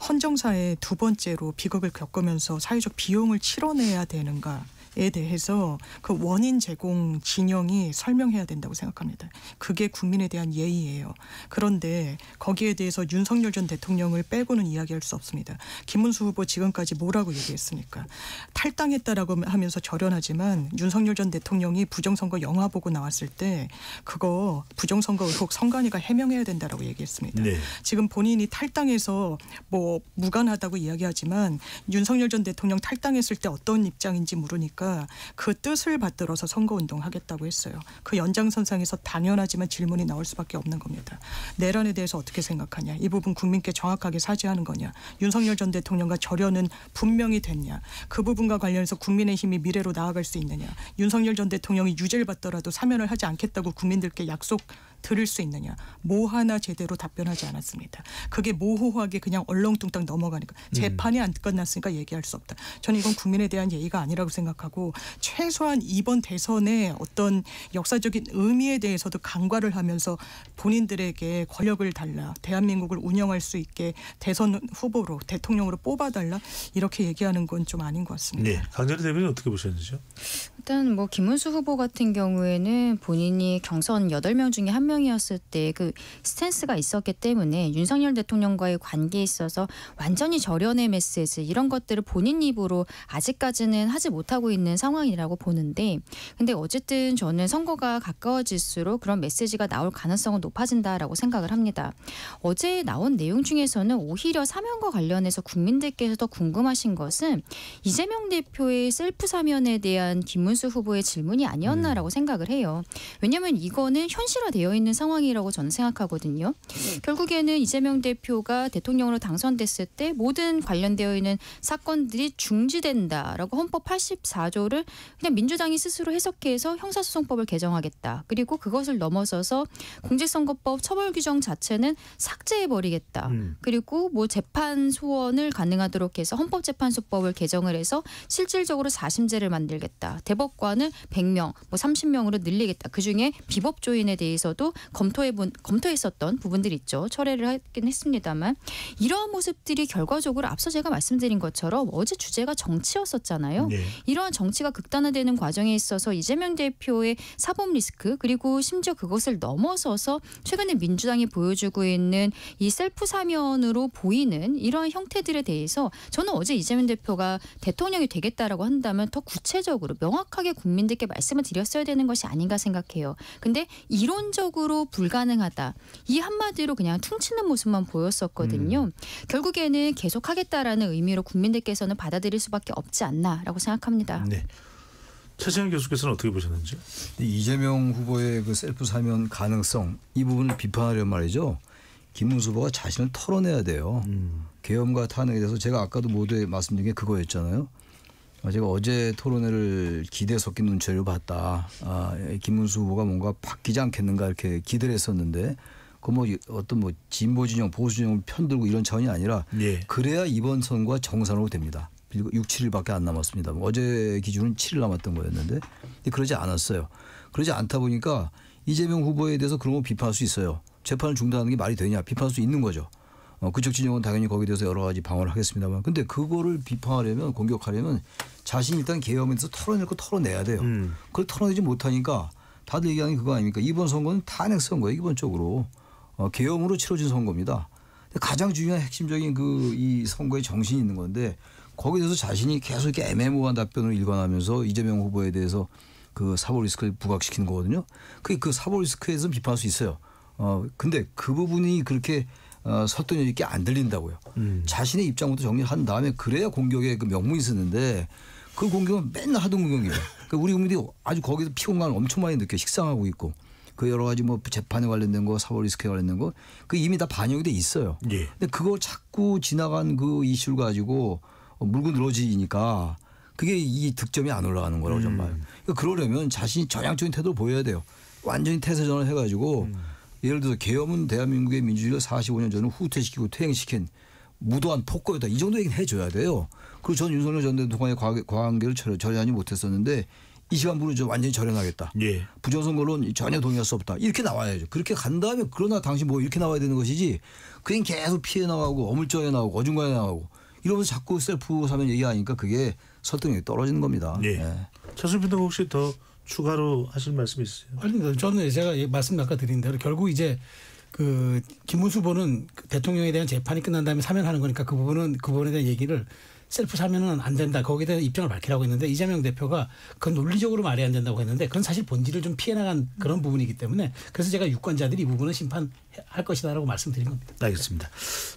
헌정사의 두 번째로 비극을 겪으면서 사회적 비용을 치러내야 되는가에 대해서 그 원인 제공 진영이 설명해야 된다고 생각합니다. 그게 국민에 대한 예의예요. 그런데 거기에 대해서 윤석열 전 대통령을 빼고는 이야기할 수 없습니다. 김문수 후보 지금까지 뭐라고 얘기했습니까? 탈당했다라고 하면서 절연하지만 윤석열 전 대통령이 부정선거 영화 보고 나왔을 때 그거 부정선거 의혹 선관위가 해명해야 된다라고 얘기했습니다. 네. 지금 본인이 탈당해서 뭐 무관하다고 이야기하지만 윤석열 전 대통령 탈당했을 때 어떤 입장인지 물으니까 그 뜻을 받들어서 선거운동하겠다고 했어요. 그 연장선상에서 당연하지만 질문이 나올 수밖에 없는 겁니다. 내란에 대해서 어떻게 생각하냐. 이 부분 국민께 정확하게 사죄하는 거냐. 윤석열 전 대통령과 절연은 분명히 됐냐. 그 부분과 관련해서 국민의힘이 미래로 나아갈 수 있느냐. 윤석열 전 대통령이 유죄를 받더라도 사면을 하지 않겠다고 국민들께 약속 들을 수 있느냐. 뭐 하나 제대로 답변하지 않았습니다. 그게 모호하게 그냥 얼렁뚱땅 넘어가니까 재판이 안 끝났으니까 얘기할 수 없다. 저는 이건 국민에 대한 예의가 아니라고 생각하고 최소한 이번 대선의 어떤 역사적인 의미에 대해서도 간과를 하면서 본인들에게 권력을 달라 대한민국을 운영할 수 있게 대선 후보로 대통령으로 뽑아달라 이렇게 얘기하는 건 좀 아닌 것 같습니다. 네, 강전희 대변인 어떻게 보셨는지요? 일단 뭐 김문수 후보 같은 경우에는 본인이 경선 8명 중에 1명이었을 때 그 스탠스가 있었기 때문에 윤석열 대통령과의 관계에 있어서 완전히 절연의 메시지 이런 것들을 본인 입으로 아직까지는 하지 못하고 있는 상황이라고 보는데 근데 어쨌든 저는 선거가 가까워질수록 그런 메시지가 나올 가능성은 높아진다라고 생각을 합니다. 어제 나온 내용 중에서는 오히려 사면과 관련해서 국민들께서 더 궁금하신 것은 이재명 대표의 셀프 사면에 대한 김문수 후보의 질문이 아니었나라고 생각을 해요. 왜냐하면 이거는 현실화되어 있는 있는 상황이라고 저는 생각하거든요. 결국에는 이재명 대표가 대통령으로 당선됐을 때 모든 관련되어 있는 사건들이 중지된다라고 헌법 84조를 그냥 민주당이 스스로 해석해서 형사소송법을 개정하겠다. 그리고 그것을 넘어서서 공직선거법 처벌 규정 자체는 삭제해버리겠다. 그리고 뭐 재판 소원을 가능하도록 해서 헌법재판소법을 개정을 해서 실질적으로 4심제를 만들겠다. 대법관을 100명, 뭐 30명으로 늘리겠다. 그중에 비법조인에 대해서도 검토했었던 부분들이 있죠. 철회를 하긴 했습니다만 이러한 모습들이 결과적으로 앞서 제가 말씀드린 것처럼 어제 주제가 정치였었잖아요. 네. 이러한 정치가 극단화되는 과정에 있어서 이재명 대표의 사법 리스크 그리고 심지어 그것을 넘어서서 최근에 민주당이 보여주고 있는 이 셀프 사면으로 보이는 이러한 형태들에 대해서 저는 어제 이재명 대표가 대통령이 되겠다라고 한다면 더 구체적으로 명확하게 국민들께 말씀을 드렸어야 되는 것이 아닌가 생각해요. 근데 이론적으로 불가능하다. 이 한마디로 그냥 퉁치는 모습만 보였었거든요. 결국에는 계속하겠다라는 의미로 국민들께서는 받아들일 수밖에 없지 않나라고 생각합니다. 네. 최재형 교수께서는 어떻게 보셨는지? 이재명 후보의 그 셀프 사면 가능성 이 부분을 비판하려면 말이죠. 김문수 후보가 자신을 털어내야 돼요. 계엄과 탄핵에 대해서 제가 아까도 모두에 말씀드린 게 그거였잖아요. 제가 어제 토론회를 기대 섞인 눈초리로 봤다. 김문수 후보가 뭔가 바뀌지 않겠는가 이렇게 기대를 했었는데 그 뭐 어떤 뭐 진보 진영 보수 진영을 편들고 이런 차원이 아니라 예. 그래야 이번 선거가 정상으로 됩니다. 6, 7일밖에 안 남았습니다. 어제 기준은 7일 남았던 거였는데 그러지 않았어요. 그러지 않다 보니까 이재명 후보에 대해서 그런 거 비판할 수 있어요. 재판을 중단하는 게 말이 되냐 비판할 수 있는 거죠. 그쪽 진영은 당연히 거기에 대해서 여러 가지 방어를 하겠습니다만 근데 그거를 비판하려면 공격하려면 자신이 일단 계엄에서 털어낼 거 털어내야 돼요. 그걸 털어내지 못하니까 다들 얘기하는 게 그거 아닙니까? 이번 선거는 탄핵 선거예요. 기본적으로. 계엄으로 치러진 선거입니다. 가장 중요한 핵심적인 이 선거의 정신이 있는 건데 거기에 대해서 자신이 계속 이렇게 애매모호한 답변을 일관하면서 이재명 후보에 대해서 그 사법 리스크를 부각시키는 거거든요. 그 사법 리스크에서 비판할 수 있어요. 근데 그 부분이 그렇게 설득력 있게 안 들린다고요. 자신의 입장부터 정리한 다음에 그래야 공격에 그 명분이 있었는데 그 공격은 맨날 하던 공격이에요. 그러니까 우리 국민들이 아주 거기서 피곤감을 엄청 많이 느껴 식상하고 있고 그 여러 가지 뭐 재판에 관련된 거 사법 리스크에 관련된 거 그 이미 다 반영이 돼 있어요. 예. 근데 그거 자꾸 지나간 그 이슈를 가지고 물고 늘어지니까 그게 이 득점이 안 올라가는 거라고 저는 봐요. 그러니까 그러려면 자신이 전향적인 태도를 보여야 돼요. 완전히 태세전을 해가지고 예를 들어서 계엄은 대한민국의 민주주의를 45년 전에 후퇴시키고 퇴행시킨 무도한 폭거였다. 이 정도 얘기는 해줘야 돼요. 그리고 전 윤석열 전 대통령의 관계를 절연하지 못했었는데 이 시간부로 완전히 절연하겠다. 예. 부정선거론 전혀 동의할 수 없다. 이렇게 나와야죠. 그렇게 간 다음에 그러나 당신 뭐 이렇게 나와야 되는 것이지 그냥 계속 피해 나가고 어물쩡해 나가고 어중간해 나가고 이러면서 자꾸 셀프 사면 얘기하니까 그게 설득력이 떨어지는 겁니다. 예. 네. 차승필 등 혹시 더 추가로 하실 말씀 있으세요? 아니, 저는 제가 말씀 아까 드린 대로 결국 이제 그 김문수 후보는 대통령에 대한 재판이 끝난 다음에 사면하는 거니까 그 부분에 대한 얘기를 셀프 사면은 안 된다. 거기에 대한 입장을 밝히라고 했는데 이재명 대표가 그건 논리적으로 말이 안 된다고 했는데 그건 사실 본질을 좀 피해 나간 그런 부분이기 때문에 그래서 제가 유권자들이 이 부분은 심판할 것이다라고 말씀드린 겁니다. 알겠습니다.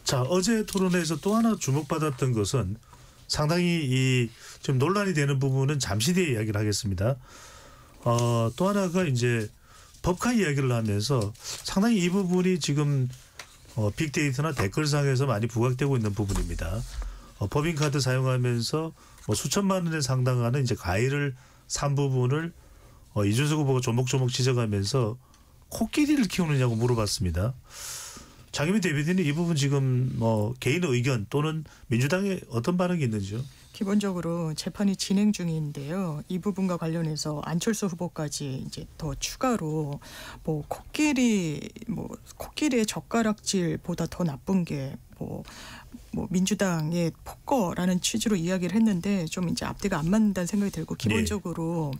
자, 어제 토론회에서 또 하나 주목받았던 것은 상당히 좀 논란이 되는 부분은 잠시 뒤에 이야기를 하겠습니다. 또 하나가 이제 법카 이야기를 하면서 상당히 이 부분이 지금 빅데이터나 댓글상에서 많이 부각되고 있는 부분입니다. 법인카드 사용하면서 뭐 수천만 원에 상당하는 이제 과일을 산 부분을 이준석 후보가 조목조목 지적하면서 코끼리를 키우느냐고 물어봤습니다. 장혜민 대변인이 이 부분 지금 개인의 의견 또는 민주당의 어떤 반응이 있는지요? 기본적으로 재판이 진행 중인데요. 이 부분과 관련해서 안철수 후보까지 이제 더 추가로 코끼리의 젓가락질보다 더 나쁜 게 민주당의 폭거라는 취지로 이야기를 했는데 좀 이제 앞뒤가 안 맞는다는 생각이 들고 기본적으로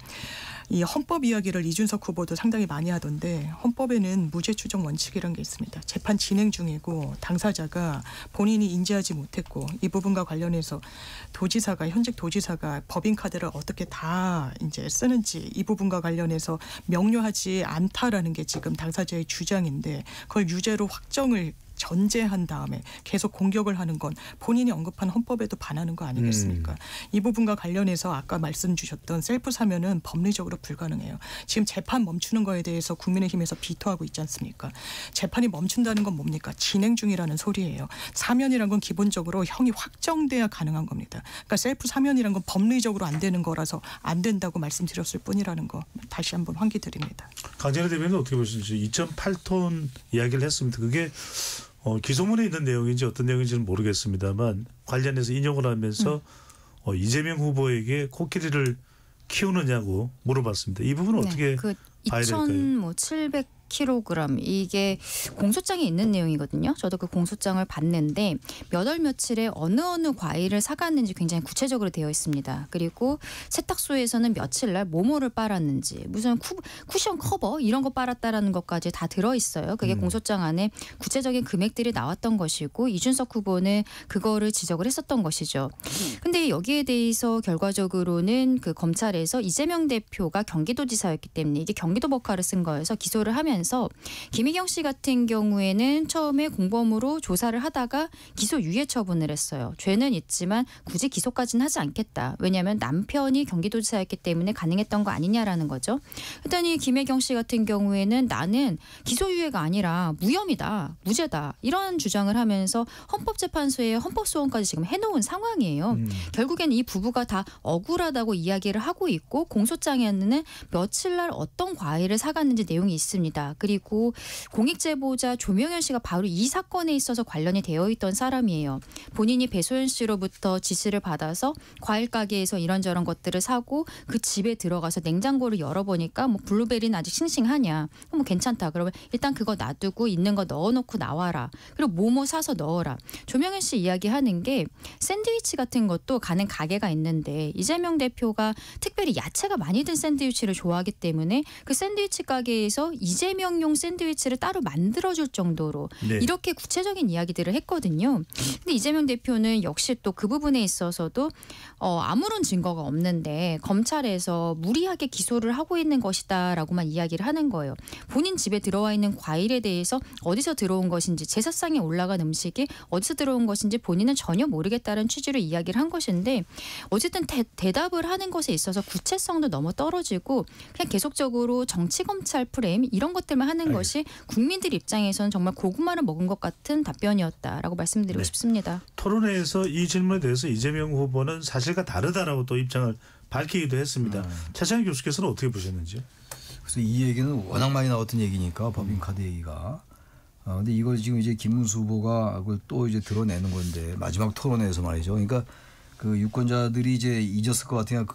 이 헌법 이야기를 이준석 후보도 상당히 많이 하던데 헌법에는 무죄 추정 원칙이라는 게 있습니다. 재판 진행 중이고 당사자가 본인이 인지하지 못했고 이 부분과 관련해서 현직 도지사가 법인카드를 어떻게 다 이제 쓰는지 이 부분과 관련해서 명료하지 않다라는 게 지금 당사자의 주장인데 그걸 유죄로 확정을 전제한 다음에 계속 공격을 하는 건 본인이 언급한 헌법에도 반하는 거 아니겠습니까? 이 부분과 관련해서 아까 말씀 주셨던 셀프 사면은 법리적으로 불가능해요. 지금 재판 멈추는 거에 대해서 국민의힘에서 비토하고 있지 않습니까? 재판이 멈춘다는 건 뭡니까? 진행 중이라는 소리예요. 사면이란 건 기본적으로 형이 확정돼야 가능한 겁니다. 그러니까 셀프 사면이란 건 법리적으로 안 되는 거라서 안 된다고 말씀드렸을 뿐이라는 거 다시 한번 환기드립니다. 강진애 대변인 어떻게 보시는지 2.8톤 이야기를 했습니다. 그게 기소문에 있는 내용인지 어떤 내용인지는 모르겠습니다만 관련해서 인용을 하면서 이재명 후보에게 코끼리를 키우느냐고 물어봤습니다. 이 부분은 어떻게 봐야 될까요? 2,700kg 이게 공소장에 있는 내용이거든요. 저도 그 공소장을 봤는데 몇 월 며칠에 어느 과일을 사갔는지 굉장히 구체적으로 되어 있습니다. 그리고 세탁소에서는 며칠 날 뭐뭐를 빨았는지 무슨 쿠션 커버 이런 거 빨았다라는 것까지 다 들어있어요. 그게 공소장 안에 구체적인 금액들이 나왔던 것이고 이준석 후보는 그거를 지적을 했었던 것이죠. 근데 여기에 대해서 결과적으로는 그 검찰에서 이재명 대표가 경기도지사였기 때문에 이게 경기도 법화를 쓴 거여서 기소를 하면서 김희경 씨 같은 경우에는 처음에 공범으로 조사를 하다가 기소 유예 처분을 했어요. 죄는 있지만 굳이 기소까지는 하지 않겠다. 왜냐하면 남편이 경기도지사였기 때문에 가능했던 거 아니냐라는 거죠. 그랬더니 김혜경 씨 같은 경우에는 나는 기소유예가 아니라 무혐의다, 무죄다 이런 주장을 하면서 헌법재판소에 헌법소원까지 지금 해놓은 상황이에요. 결국엔 이 부부가 다 억울하다고 이야기를 하고 있고 공소장에는 며칠 날 어떤 과일을 사갔는지 내용이 있습니다. 그리고 공익제보자 조명현 씨가 바로 이 사건에 있어서 관련이 되어 있던 사람이에요. 본인이 배소연 씨로부터 지시를 받아서 과일 가게에서 이런저런 것들을 사고 그 집에 들어가서 냉장고를 열어보니까 뭐 블루베리는 아직 싱싱하냐. 뭐 괜찮다. 그러면 일단 그거 놔두고 있는 거 넣어놓고 나와라. 그리고 뭐뭐 사서 넣어라. 조명현 씨 이야기하는 게 샌드위치 같은 것도 가는 가게가 있는데 이재명 대표가 특별히 야채가 많이 든 샌드위치를 좋아하기 때문에 그 샌드위치 가게에서 이재명용 샌드위치를 따로 만들어줄 정도로 이렇게 구체적인 이야기들을 했거든요. 근데 이재명 대표는 역시 또 그 부분에 있어서도 아무런 증거가 없는데 검찰에서 무리하게 기소를 하고 있는 것이다라고만 이야기를 하는 거예요. 본인 집에 들어와 있는 과일에 대해서 어디서 들어온 것인지 제사상에 올라간 음식이 어디서 들어온 것인지 본인은 전혀 모르겠다는 취지로 이야기를 한 것인데 어쨌든 대답을 하는 것에 있어서 구체성도 너무 떨어지고 그냥 계속적으로 정치검찰 프레임 이런 것들만 하는 것이 국민들 입장에서는 정말 고구마를 먹은 것 같은 답변이었다라고 말씀드리고 싶습니다. 토론회에서 이 질문에 대해서 이재명 후보는 사실과 다르다라고 또 입장을 밝히기도 했습니다. 차장희 교수께서는 어떻게 보셨는지요? 그래서 이 얘기는 워낙 많이 나왔던 얘기니까 법인카드 얘기가. 근데 이걸 지금 이제 김문수 후보가 그걸 또 이제 드러내는 건데 마지막 토론회에서 말이죠. 그러니까 그 유권자들이 이제 잊었을 것 같으니까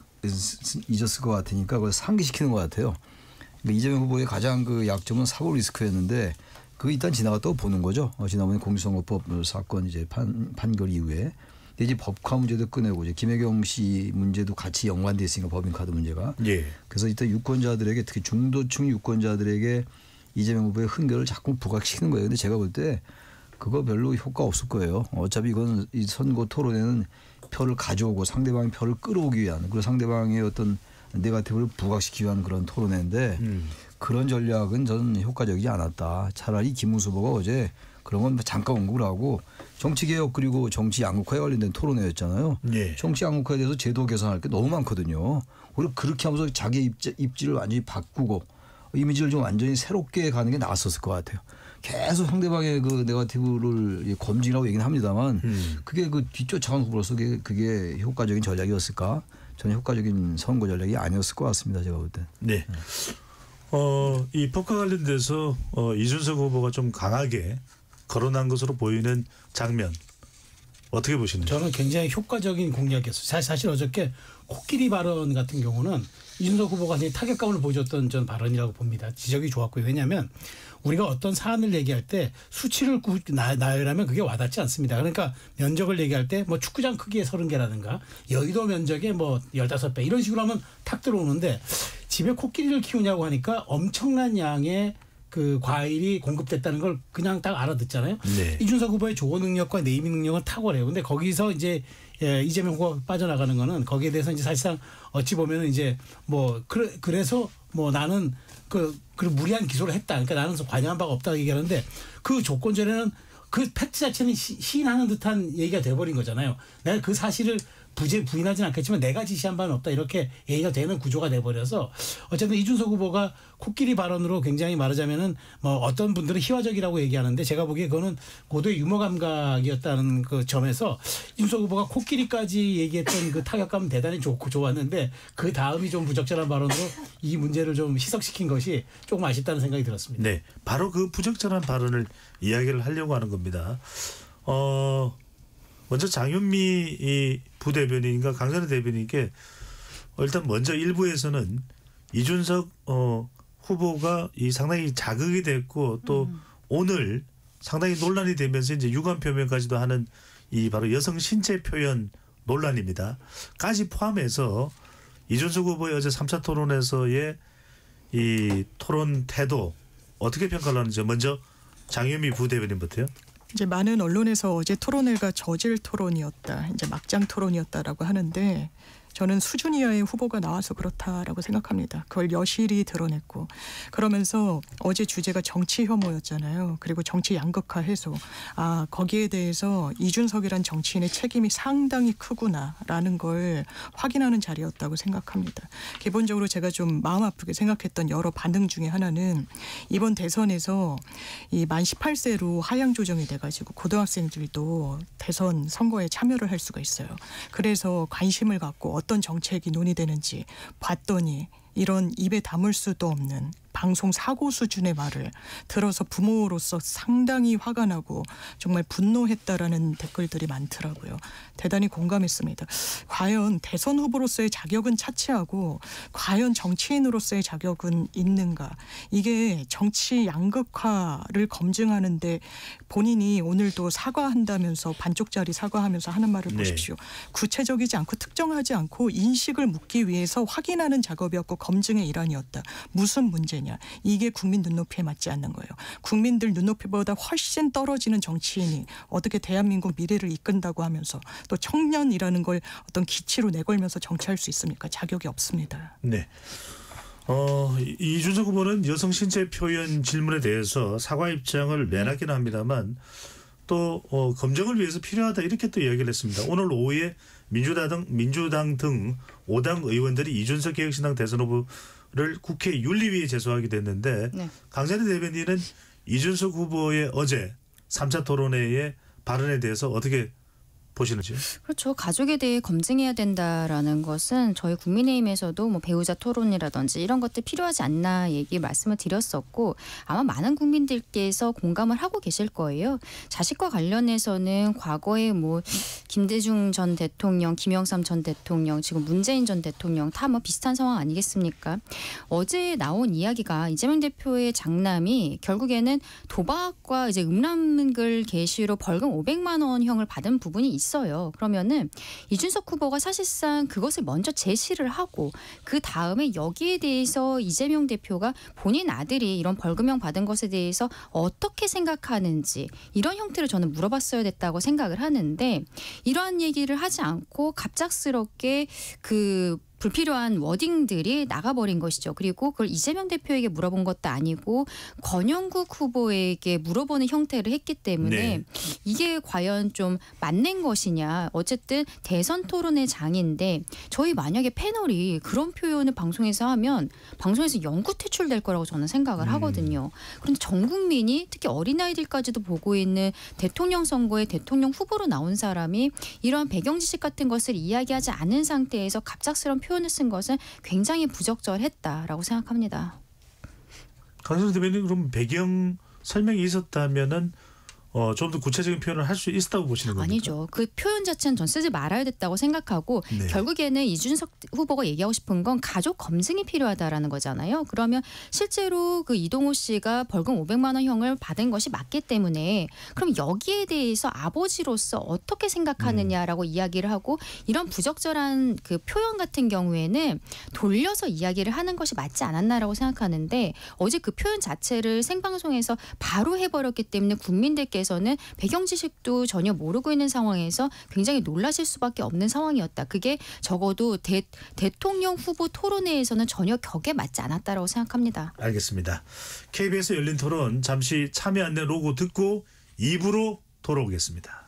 그걸 상기시키는 것 같아요. 그러니까 이재명 후보의 가장 그 약점은 사고 리스크였는데 그거 일단 지나갔다고 보는 거죠. 지난번에 공직선거법 사건 이제 판결 이후에. 근데 이제 법화 문제도 꺼내고 이제 김혜경 씨 문제도 같이 연관돼 있으니까 법인카드 문제가. 그래서 일단 유권자들에게 특히 중도층 유권자들에게 이재명 후보의 흥결을 자꾸 부각시키는 거예요. 근데 제가 볼 때 그거 별로 효과 없을 거예요. 어차피 이건 이 선거 토론에는 표를 가져오고 상대방의 표를 끌어오기 위한 그리고 상대방의 어떤 네거티브를 부각시키기 위한 그런 토론회인데 그런 전략은 저는 효과적이지 않았다. 차라리 김문수 후보가 어제 그런 건 잠깐 언급을 하고 정치개혁 그리고 정치 양극화에 관련된 토론회였잖아요. 정치 양극화에 대해서 제도 개선할 게 너무 많거든요. 오히려 그렇게 하면서 자기 입지를 완전히 바꾸고 이미지를 좀 완전히 새롭게 가는 게 나았었을 것 같아요. 계속 상대방의 그 네거티브를 검증이라고 얘기는 합니다만 그게 그 뒤쫓아간 후보로서 그게 효과적인 전략이었을까? 저는 효과적인 선거 전략이 아니었을 것 같습니다. 제가 볼 때. 네. 이 법과 관련돼서 이준석 후보가 좀 강하게 거론한 것으로 보이는 장면 어떻게 보시는지? 저는 굉장히 효과적인 공약이었어요. 사실 어저께 코끼리 발언 같은 경우는 이준석 후보가 굉장히 타격감을 보여줬던 전 발언이라고 봅니다. 지적이 좋았고요. 왜냐하면 우리가 어떤 사안을 얘기할 때 수치를 나열하면 그게 와닿지 않습니다. 그러니까 면적을 얘기할 때 뭐 축구장 크기의 30개라든가 여의도 면적의 뭐 15배 이런 식으로 하면 탁 들어오는데 집에 코끼리를 키우냐고 하니까 엄청난 양의 그 과일이 공급됐다는 걸 그냥 딱 알아듣잖아요. 이준석 후보의 조어 능력과 네이밍 능력은 탁월해요. 근데 거기서 이제 이재명 후보가 빠져나가는 거는 거기에 대해서 이제 사실상 어찌 보면 이제 뭐 그래서 뭐 나는 그 무리한 기소를 했다. 그러니까 나는 관여한 바가 없다고 얘기하는데 그 조건 전에는 그 팩트 자체는 시인하는 듯한 얘기가 돼버린 거잖아요. 내가 그 사실을 부인하지는 않겠지만 내가 지시한 바는 없다 이렇게 얘기가 되는 구조가 돼버려서 어쨌든 이준석 후보가 코끼리 발언으로 굉장히 말하자면은 뭐 어떤 분들은 희화적이라고 얘기하는데 제가 보기에 그거는 고도의 유머 감각이었다는 그 점에서 이준석 후보가 코끼리까지 얘기했던 그 타격감은 대단히 좋았는데 그 다음이 좀 부적절한 발언으로 이 문제를 좀 희석시킨 것이 조금 아쉽다는 생각이 들었습니다. 네, 바로 그 부적절한 발언을 이야기를 하려고 하는 겁니다. 먼저 장윤미 이 부대변인과 강선희 대변인께 일단 먼저 일부에서는 이준석 후보가 이 상당히 자극이 됐고 또 오늘 상당히 논란이 되면서 이제 유감 표명까지도 하는 이 바로 여성 신체 표현 논란입니다. 까지 포함해서 이준석 후보의 어제 3차 토론에서의 이 토론 태도 어떻게 평가를 하는지 먼저 장윤미 부대변인부터요. 이제 많은 언론에서 어제 토론회가 저질 토론이었다, 이제 막장 토론이었다라고 하는데 저는 수준 이하의 후보가 나와서 그렇다라고 생각합니다. 그걸 여실히 드러냈고 그러면서 어제 주제가 정치 혐오였잖아요. 그리고 정치 양극화 해소. 거기에 대해서 이준석이란 정치인의 책임이 상당히 크구나라는 걸 확인하는 자리였다고 생각합니다. 기본적으로 제가 좀 마음 아프게 생각했던 여러 반응 중에 하나는 이번 대선에서 이 만 18세로 하향 조정이 돼가지고 고등학생들도 대선 선거에 참여를 할 수가 있어요. 그래서 관심을 갖고 어떤 정책이 논의되는지 봤더니 이런 입에 담을 수도 없는 방송 사고 수준의 말을 들어서 부모로서 상당히 화가 나고 정말 분노했다라는 댓글들이 많더라고요. 대단히 공감했습니다. 과연 대선 후보로서의 자격은 차치하고 과연 정치인으로서의 자격은 있는가. 이게 정치 양극화를 검증하는데 본인이 오늘도 사과한다면서 반쪽짜리 사과하면서 하는 말을 보십시오. 구체적이지 않고 특정하지 않고 인식을 묻기 위해서 확인하는 작업이었고 검증의 일환이었다. 무슨 문제냐. 이게 국민 눈높이에 맞지 않는 거예요. 국민들 눈높이보다 훨씬 떨어지는 정치인이 어떻게 대한민국 미래를 이끈다고 하면서 또 청년이라는 걸 어떤 기치로 내걸면서 정치할 수 있습니까? 자격이 없습니다. 네. 이준석 후보는 여성 신체 표현 질문에 대해서 사과 입장을 내놨기는 합니다만 또 검증을 위해서 필요하다 이렇게 또 이야기를 했습니다. 오늘 오후에 민주당 등 5당 의원들이 이준석 개혁신당 대선 후보를 국회 윤리위에 제소하게 됐는데 네. 강선희 대변인은 이준석 후보의 어제 3차 토론회의 발언에 대해서 어떻게 보시는지요? 그렇죠. 가족에 대해 검증해야 된다라는 것은 저희 국민의힘에서도 뭐 배우자 토론이라든지 이런 것들 필요하지 않나 말씀을 드렸었고 아마 많은 국민들께서 공감을 하고 계실 거예요. 자식과 관련해서는 과거에 뭐 김대중 전 대통령, 김영삼 전 대통령, 지금 문재인 전 대통령 다 뭐 비슷한 상황 아니겠습니까? 어제 나온 이야기가 이재명 대표의 장남이 결국에는 도박과 이제 음란글 게시로 벌금 500만 원형을 받은 부분이 있어요. 그러면은 이준석 후보가 사실상 그것을 먼저 제시를 하고 그 다음에 여기에 대해서 이재명 대표가 본인 아들이 이런 벌금형 받은 것에 대해서 어떻게 생각하는지 이런 형태를 저는 물어봤어야 됐다고 생각을 하는데 이러한 얘기를 하지 않고 갑작스럽게 그 불필요한 워딩들이 나가버린 것이죠. 그리고 그걸 이재명 대표에게 물어본 것도 아니고 권영국 후보에게 물어보는 형태를 했기 때문에 네. 이게 과연 좀 맞는 것이냐. 어쨌든 대선 토론의 장인데 저희 만약에 패널이 그런 표현을 방송에서 하면 방송에서 영구 퇴출될 거라고 저는 생각을 하거든요. 그런데 전 국민이 특히 어린아이들까지도 보고 있는 대통령 선거에 대통령 후보로 나온 사람이 이런 배경 지식 같은 것을 이야기하지 않은 상태에서 갑작스러운 표현을 쓴 것은 굉장히 부적절했다라고 생각합니다. 강선희 대변인 그럼 배경 설명이 있었다면은 좀 더 구체적인 표현을 할 수 있었다고 보시는 겁니까? 아니죠. 그 표현 자체는 전 쓰지 말아야 됐다고 생각하고 네. 결국에는 이준석 후보가 얘기하고 싶은 건 가족 검증이 필요하다라는 거잖아요. 그러면 실제로 그 이동호 씨가 벌금 500만 원형을 받은 것이 맞기 때문에 그럼 여기에 대해서 아버지로서 어떻게 생각하느냐라고 이야기를 하고 이런 부적절한 그 표현 같은 경우에는 돌려서 이야기를 하는 것이 맞지 않았나라고 생각하는데 어제 그 표현 자체를 생방송에서 바로 해버렸기 때문에 국민들께 에서는 배경 지식도 전혀 모르고 있는 상황에서 굉장히 놀라실 수밖에 없는 상황이었다. 그게 적어도 대통령 후보 토론회에서는 전혀 격에 맞지 않았다라고 생각합니다. 알겠습니다. KBS 열린 토론 잠시 참여 안내 로고 듣고 2부로 돌아오겠습니다.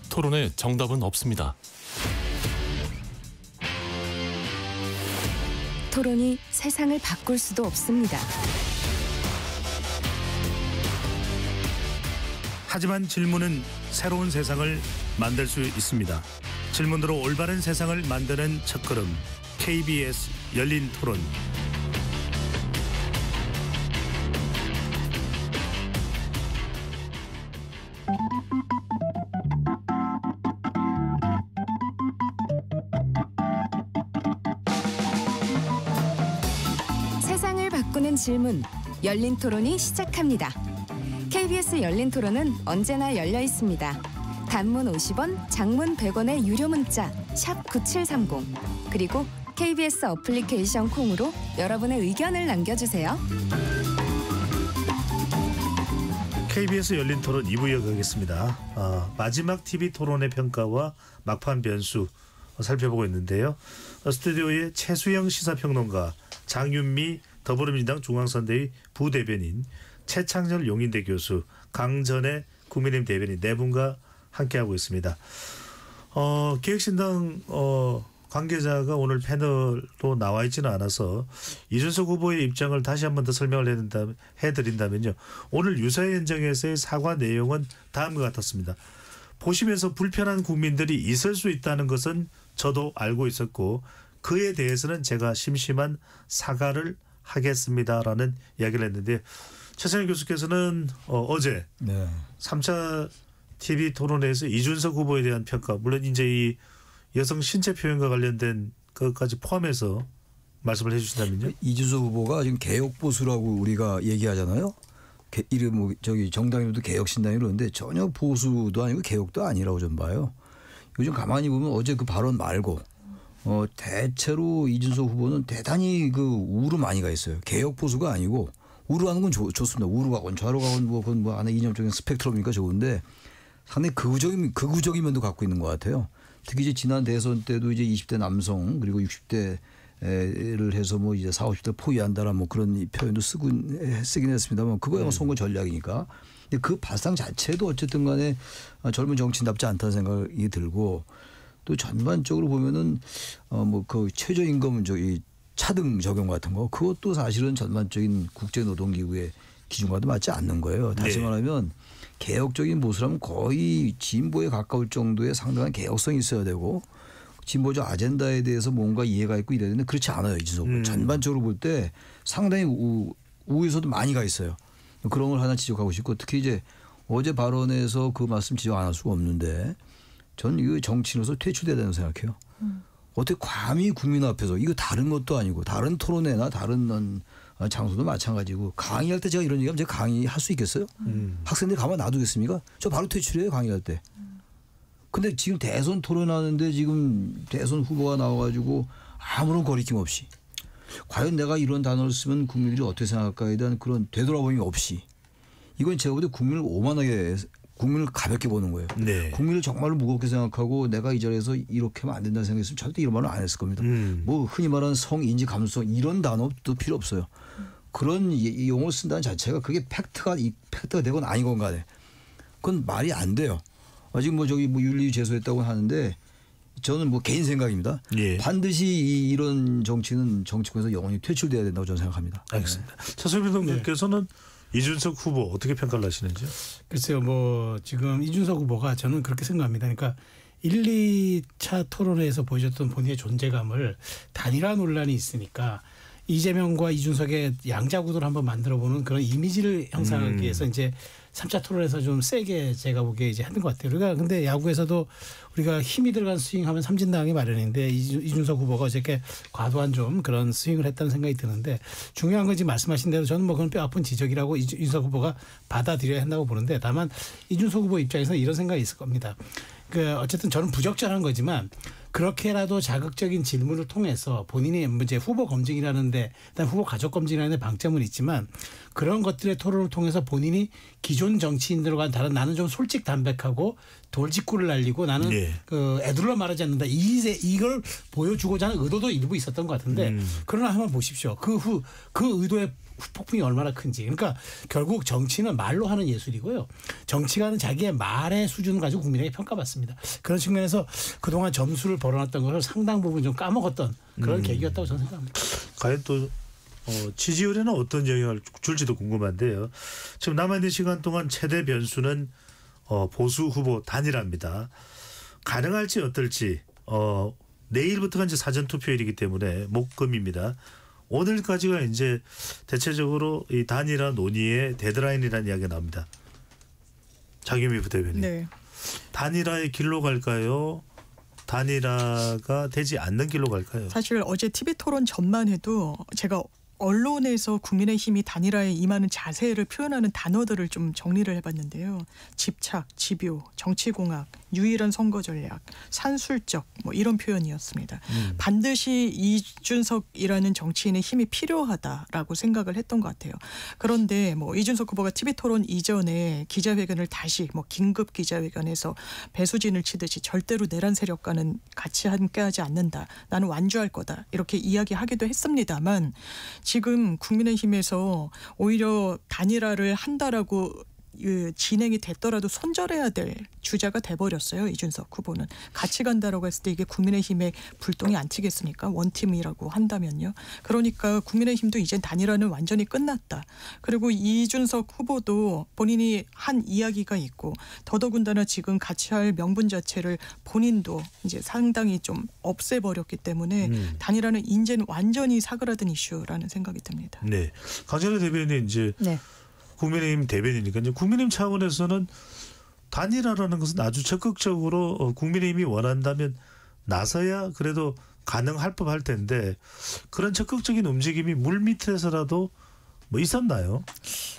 토론에 정답은 없습니다. 토론이 세상을 바꿀 수도 없습니다. 하지만 질문은 새로운 세상을 만들 수 있습니다. 질문으로 올바른 세상을 만드는 첫걸음, KBS 열린 토론. 세상을 바꾸는 질문, 열린 토론이 시작합니다. KBS 열린 토론은 언제나 열려 있습니다. 단문 50원, 장문 100원의 유료 문자 샵 9730 그리고 KBS 어플리케이션 콩으로 여러분의 의견을 남겨주세요. KBS 열린 토론 2부 이어가겠습니다. 마지막 TV 토론의 평가와 막판 변수 살펴보고 있는데요. 스튜디오에 최수영 시사평론가, 장윤미 더불어민주당 중앙선대위 부대변인, 최창렬 용인대 교수, 강전의 국민의힘 대변인 네 분과 함께하고 있습니다. 기획신당 관계자가 오늘 패널로 나와 있지는 않아서 이준석 후보의 입장을 다시 한 번 더 설명을 해드린다면요. 오늘 유사의 현장에서의 사과 내용은 다음과 같았습니다. 보시면서 불편한 국민들이 있을 수 있다는 것은 저도 알고 있었고 그에 대해서는 제가 심심한 사과를 하겠습니다라는 이야기를 했는데 최상현 교수께서는 어제 3차 TV 토론회에서 이준석 후보에 대한 평가, 물론 이제 이 여성 신체 표현과 관련된 것까지 포함해서 말씀을 해주신다면요. 이준석 후보가 지금 개혁 보수라고 우리가 얘기하잖아요. 이름 뭐 저기 정당이로도 개혁신당이 그러는데 전혀 보수도 아니고 개혁도 아니라고 좀 봐요. 요즘 가만히 보면 어제 그 발언 말고 대체로 이준석 후보는 대단히 그 우로 많이 가 있어요. 개혁 보수가 아니고 우로 하는 건 좋습니다. 우로 가건 좌로 가건 그건 뭐 안에 이념적인 스펙트럼이니까 좋은데 상당히 극우적인 면도 갖고 있는 것 같아요. 특히 이제 지난 대선 때도 이제 20대 남성 그리고 60대를 해서 뭐 이제 40, 50대 포위한다라 뭐 그런 표현도 쓰긴 했습니다만 그거야 선거 전략이니까. 근데 그 발상 자체도 어쨌든 간에 젊은 정치인답지 않다는 생각이 들고 또 전반적으로 보면은 뭐 그 최저임금 저기 차등 적용 같은 거 그것도 사실은 전반적인 국제노동기구의 기준과도 맞지 않는 거예요. 다시 말하면 개혁적인 모습이라면 거의 진보에 가까울 정도의 상당한 개혁성이 있어야 되고 진보적 아젠다에 대해서 뭔가 이해가 있고 이래야 되는데 그렇지 않아요. 이준석은. 전반적으로 볼 때 상당히 우에서도 많이 가 있어요. 그런 걸 하나 지적하고 싶고 특히 이제 어제 발언에서 그 말씀 지적 안 할 수가 없는데 저는 이거 정치인으로서 퇴출돼야 된다고 생각해요. 어떻게 감히 국민 앞에서 이거 다른 것도 아니고 다른 토론회나 다른 장소도 마찬가지고 강의할 때 제가 이런 얘기하면 제가 강의할 수 있겠어요? 학생들 가만 놔두겠습니까? 저 바로 퇴출해요 강의할 때. 근데 지금 대선 토론하는데 지금 대선 후보가 나와가지고 아무런 거리낌 없이 과연 내가 이런 단어를 쓰면 국민들이 어떻게 생각할까에 대한 그런 되돌아보기 없이 이건 제가 볼 때 국민을 오만하게 국민을 가볍게 보는 거예요. 네. 국민을 정말로 무겁게 생각하고 내가 이 자리에서 이렇게 하면 안 된다는 생각했으면 절대 이런 말은 안 했을 겁니다. 뭐 흔히 말하는 성인지 감수성 이런 단어도 필요 없어요. 그런 용어를 쓴다는 자체가 그게 팩트가 되건 아니건 간에 그건 말이 안 돼요. 아직 뭐 저기 뭐 윤리 제소했다고 하는데 저는 뭐 개인 생각입니다. 예. 반드시 이런 정치는 정치권에서 영원히 퇴출돼야 된다고 저는 생각합니다. 알겠습니다. 차수민 의원님께서는 이준석 후보 어떻게 평가를 하시는지요? 글쎄요. 뭐 지금 이준석 후보가 저는 그렇게 생각합니다. 그러니까 1, 2차 토론회에서 보여줬던 본인의 존재감을 단일화 논란이 있으니까 이재명과 이준석의 양자구도를 한번 만들어보는 그런 이미지를 형성하기 위해서 이제 3차 토론에서 좀 세게 제가 보기에 이제 했던 것 같아요. 우리가 근데 야구에서도 우리가 힘이 들어간 스윙하면 삼진당하기 마련인데 이준석 후보가 어저께 과도한 좀 그런 스윙을 했다는 생각이 드는데 중요한 건 지금 말씀하신 대로 저는 뭐 그건 뼈 아픈 지적이라고 이준석 후보가 받아들여야 한다고 보는데 다만 이준석 후보 입장에서는 이런 생각이 있을 겁니다. 그 어쨌든 저는 부적절한 거지만 그렇게라도 자극적인 질문을 통해서 본인이 이제 후보 검증이라는데 일단 후보 가족 검증이라는 데 방점은 있지만 그런 것들의 토론을 통해서 본인이 기존 정치인들과 다른 나는 좀 솔직 담백하고 돌직구를 날리고 나는 그 애둘러 말하지 않는다. 이걸 보여주고자 하는 의도도 일부 있었던 것 같은데 그러나 한번 보십시오. 그 의도에 후폭풍이 얼마나 큰지. 그러니까 결국 정치는 말로 하는 예술이고요. 정치가는 자기의 말의 수준을 가지고 국민에게 평가받습니다. 그런 측면에서 그동안 점수를 벌어놨던 것을 상당 부분 좀 까먹었던 그런 계기였다고 저는 생각합니다. 과연 또 지지율에는 어떤 영향을 줄지도 궁금한데요. 지금 남아있는 시간 동안 최대 변수는 보수 후보 단일화입니다. 가능할지 어떨지 내일부터가 이제 사전 투표일이기 때문에 목금입니다. 오늘까지가 이제 대체적으로 이 단일화 논의의 데드라인이라는 이야기가 나옵니다. 장유미 부대변인. 네. 단일화의 길로 갈까요? 단일화가 되지 않는 길로 갈까요? 사실 어제 TV 토론 전만 해도 제가 언론에서 국민의힘이 단일화에 임하는 자세를 표현하는 단어들을 좀 정리를 해봤는데요. 집착, 집요, 정치공학, 유일한 선거 전략, 산술적 뭐 이런 표현이었습니다. 반드시 이준석이라는 정치인의 힘이 필요하다라고 생각을 했던 것 같아요. 그런데 뭐 이준석 후보가 TV 토론 이전에 기자회견을 다시 뭐 긴급 기자회견에서 배수진을 치듯이 절대로 내란 세력과는 같이 함께하지 않는다. 나는 완주할 거다. 이렇게 이야기하기도 했습니다만 지금 국민의힘에서 오히려 단일화를 한다라고 진행이 됐더라도 손절해야 될 주자가 돼버렸어요. 이준석 후보는. 같이 간다라고 했을 때 이게 국민의힘의 불똥이 안 튀겠습니까? 원팀이라고 한다면요. 그러니까 국민의힘도 이젠 단일화는 완전히 끝났다. 그리고 이준석 후보도 본인이 한 이야기가 있고 더더군다나 지금 같이 할 명분 자체를 본인도 이제 상당히 좀 없애버렸기 때문에 단일화는 이제는 완전히 사그라든 이슈라는 생각이 듭니다. 네. 강찬호 대변인 이제 네. 국민의힘 대변이니까 국민의힘 차원에서는 단일화라는 것은 아주 적극적으로 국민의힘이 원한다면 나서야 그래도 가능할 법할 텐데 그런 적극적인 움직임이 물밑에서라도 뭐 있었나요?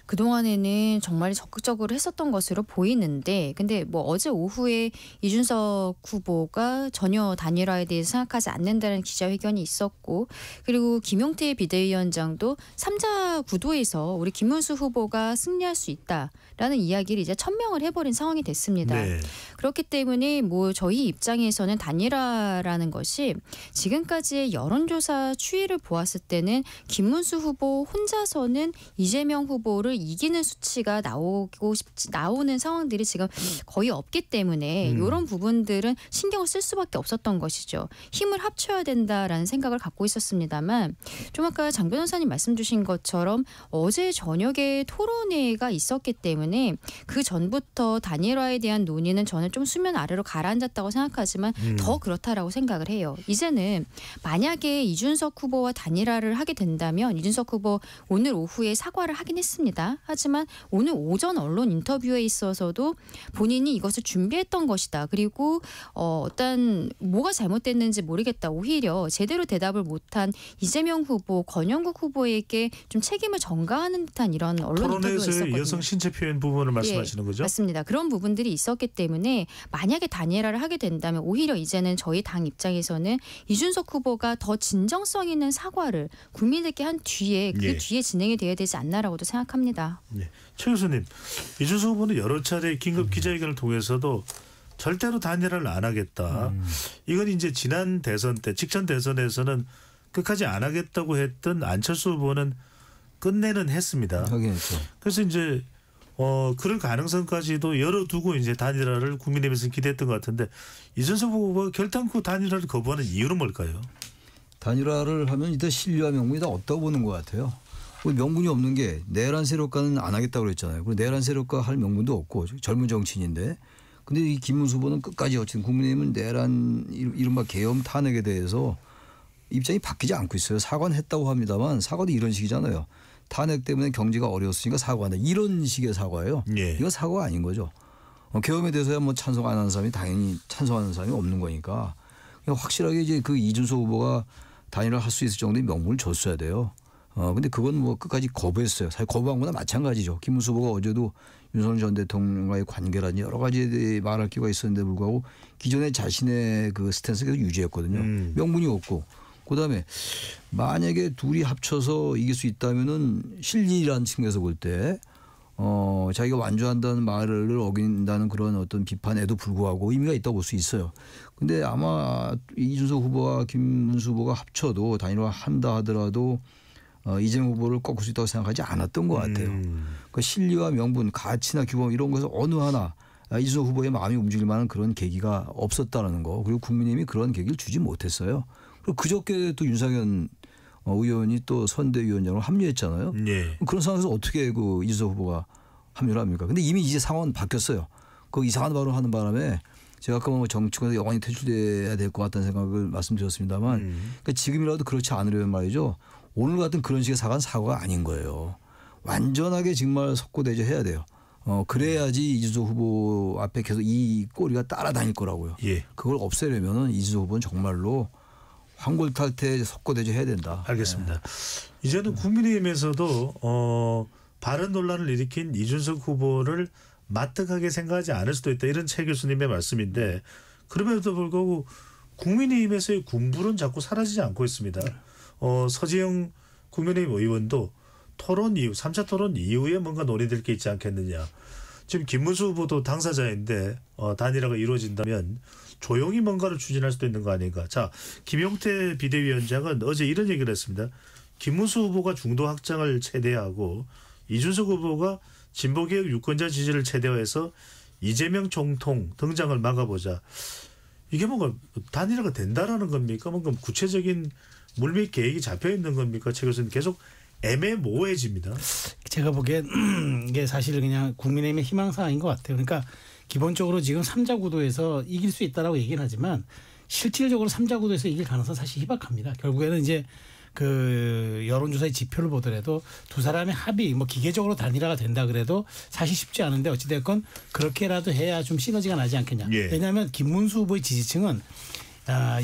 그동안에는 정말 적극적으로 했었던 것으로 보이는데 근데 뭐 어제 오후에 이준석 후보가 전혀 단일화에 대해서 생각하지 않는다는 기자회견이 있었고 그리고 김용태 비대위원장도 3자 구도에서 우리 김문수 후보가 승리할 수 있다라는 이야기를 이제 천명을 해버린 상황이 됐습니다. 네. 그렇기 때문에 뭐 저희 입장에서는 단일화라는 것이 지금까지의 여론조사 추이를 보았을 때는 김문수 후보 혼자서는 이재명 후보를 이기는 수치가 나오는 상황들이 지금 거의 없기 때문에 이런 부분들은 신경을 쓸 수밖에 없었던 것이죠. 힘을 합쳐야 된다라는 생각을 갖고 있었습니다만 좀 아까 장 변호사님 말씀 주신 것처럼 어제 저녁에 토론회가 있었기 때문에 그 전부터 단일화에 대한 논의는 저는 좀 수면 아래로 가라앉았다고 생각하지만 더 그렇다라고 생각을 해요. 이제는 만약에 이준석 후보와 단일화를 하게 된다면 이준석 후보 오늘 오후에 사과를 하긴 했습니다. 하지만 오늘 오전 언론 인터뷰에 있어서도 본인이 이것을 준비했던 것이다. 그리고 어떤 뭐가 잘못됐는지 모르겠다. 오히려 제대로 대답을 못한 이재명 후보, 권영국 후보에게 좀 책임을 전가하는 듯한 이런 언론 인터뷰가 있었거든요. 토론회에서의 여성 신체 표현 부분을 말씀하시는 거죠? 맞습니다. 그런 부분들이 있었기 때문에 만약에 단일화를 하게 된다면 오히려 이제는 저희 당 입장에서는 이준석 후보가 더 진정성 있는 사과를 국민들께 한 뒤에 그 뒤에 진행이 돼야 되지 않나라고도 생각합니다. 네. 최 교수님, 이준석 후보는 여러 차례 긴급 기자회견을 통해서도 절대로 단일화를 안 하겠다. 이건 이제 지난 대선 때 직전 대선에서는 끝까지 안 하겠다고 했던 안철수 후보는 끝내는 했습니다. 확인했죠. 그래서 이제 그럴 가능성까지도 열어두고 이제 단일화를 국민의힘에서 기대했던 것 같은데 이준석 후보가 결단코 단일화를 거부하는 이유는 뭘까요? 단일화를 하면 일단 신뢰와 명분이 다 없다고 보는 것 같아요. 명분이 없는 게 내란 세력과는 안 하겠다고 그랬잖아요. 그리고 내란 세력과 할 명분도 없고 젊은 정치인인데 근데 이 김문수 후보는 끝까지 어쨌든 국민의힘은 내란 이른바 계엄 탄핵에 대해서 입장이 바뀌지 않고 있어요. 사과는 했다고 합니다만 사과도 이런 식이잖아요. 탄핵 때문에 경제가 어려웠으니까 사과한다. 이런 식의 사과예요. 예. 이건 사과가 아닌 거죠. 계엄에 대해서야 뭐 찬성 안 하는 사람이 당연히 찬성하는 사람이 없는 거니까 확실하게 이제 그 이준석 후보가 단일화 할 수 있을 정도의 명분을 줬어야 돼요. 근데 그건 뭐 끝까지 거부했어요. 사실 거부한 거나 마찬가지죠. 김문수 후보가 어제도 윤석열 전 대통령과의 관계라든지 여러 가지에 대해 말할 기회가 있었는데 불구하고 기존의 자신의 그 스탠스를 계속 유지했거든요. 명분이 없고. 그다음에 만약에 둘이 합쳐서 이길 수 있다면은 실리라는 측면에서 볼 때 자기가 완주한다는 말을 어긴다는 그런 어떤 비판에도 불구하고 의미가 있다고 볼 수 있어요. 근데 아마 이준석 후보와 김문수 후보가 합쳐도 단일화 한다 하더라도 이재명 후보를 꺾을 수 있다고 생각하지 않았던 것 같아요. 그 실리와 명분, 가치나 규범 이런 것에서 어느 하나 이준석 후보의 마음이 움직일 만한 그런 계기가 없었다는 거. 그리고 국민의힘이 그런 계기를 주지 못했어요. 그리고 그저께 또 윤상현 의원이 또 선대위원장으로 합류했잖아요. 네. 그런 상황에서 어떻게 그 이준석 후보가 합류를 합니까? 근데 이미 이제 상황은 바뀌었어요. 그 이상한 발언을 하는 바람에 제가 아까 뭐 정치권에서 영원히 퇴출돼야 될 것 같다는 생각을 말씀드렸습니다만 그러니까 지금이라도 그렇지 않으려면 말이죠. 오늘 같은 그런 식의 사과가 아닌 거예요. 완전하게 정말 석고대죄해야 돼요. 그래야지 이준석 후보 앞에 계속 이 꼬리가 따라다닐 거라고요. 예. 그걸 없애려면 이준석 후보는 정말로 황골탈퇴 석고대죄해야 된다. 알겠습니다. 이제는 국민의힘에서도 발언 논란을 일으킨 이준석 후보를 마뜩하게 생각하지 않을 수도 있다. 이런 최 교수님의 말씀인데 그럼에도 불구하고 국민의힘에서의 군불은 자꾸 사라지지 않고 있습니다. 서지영 국민의힘 의원도 토론 이후 3차 토론 이후에 뭔가 논의될 게 있지 않겠느냐. 지금 김문수 후보도 당사자인데 단일화가 이루어진다면 조용히 뭔가를 추진할 수도 있는 거 아닌가. 자, 김용태 비대위원장은 어제 이런 얘기를 했습니다. 김문수 후보가 중도 확장을 최대화하고 이준석 후보가 진보개혁 유권자 지지를 최대화해서 이재명 총통 등장을 막아보자. 이게 뭔가 단일화가 된다라는 겁니까? 뭔가 구체적인 물밑 계획이 잡혀 있는 겁니까? 최 교수님 계속 애매모호해집니다. 제가 보기엔 이게 사실 그냥 국민의힘의 희망사항인 것 같아요. 그러니까 기본적으로 지금 3자 구도에서 이길 수 있다라고 얘기는 하지만 실질적으로 3자 구도에서 이길 가능성은 사실 희박합니다. 결국에는 이제 그 여론조사의 지표를 보더라도 두 사람의 합의 뭐 기계적으로 단일화가 된다 그래도 사실 쉽지 않은데 어찌됐건 그렇게라도 해야 좀 시너지가 나지 않겠냐. 예. 왜냐하면 김문수 후보의 지지층은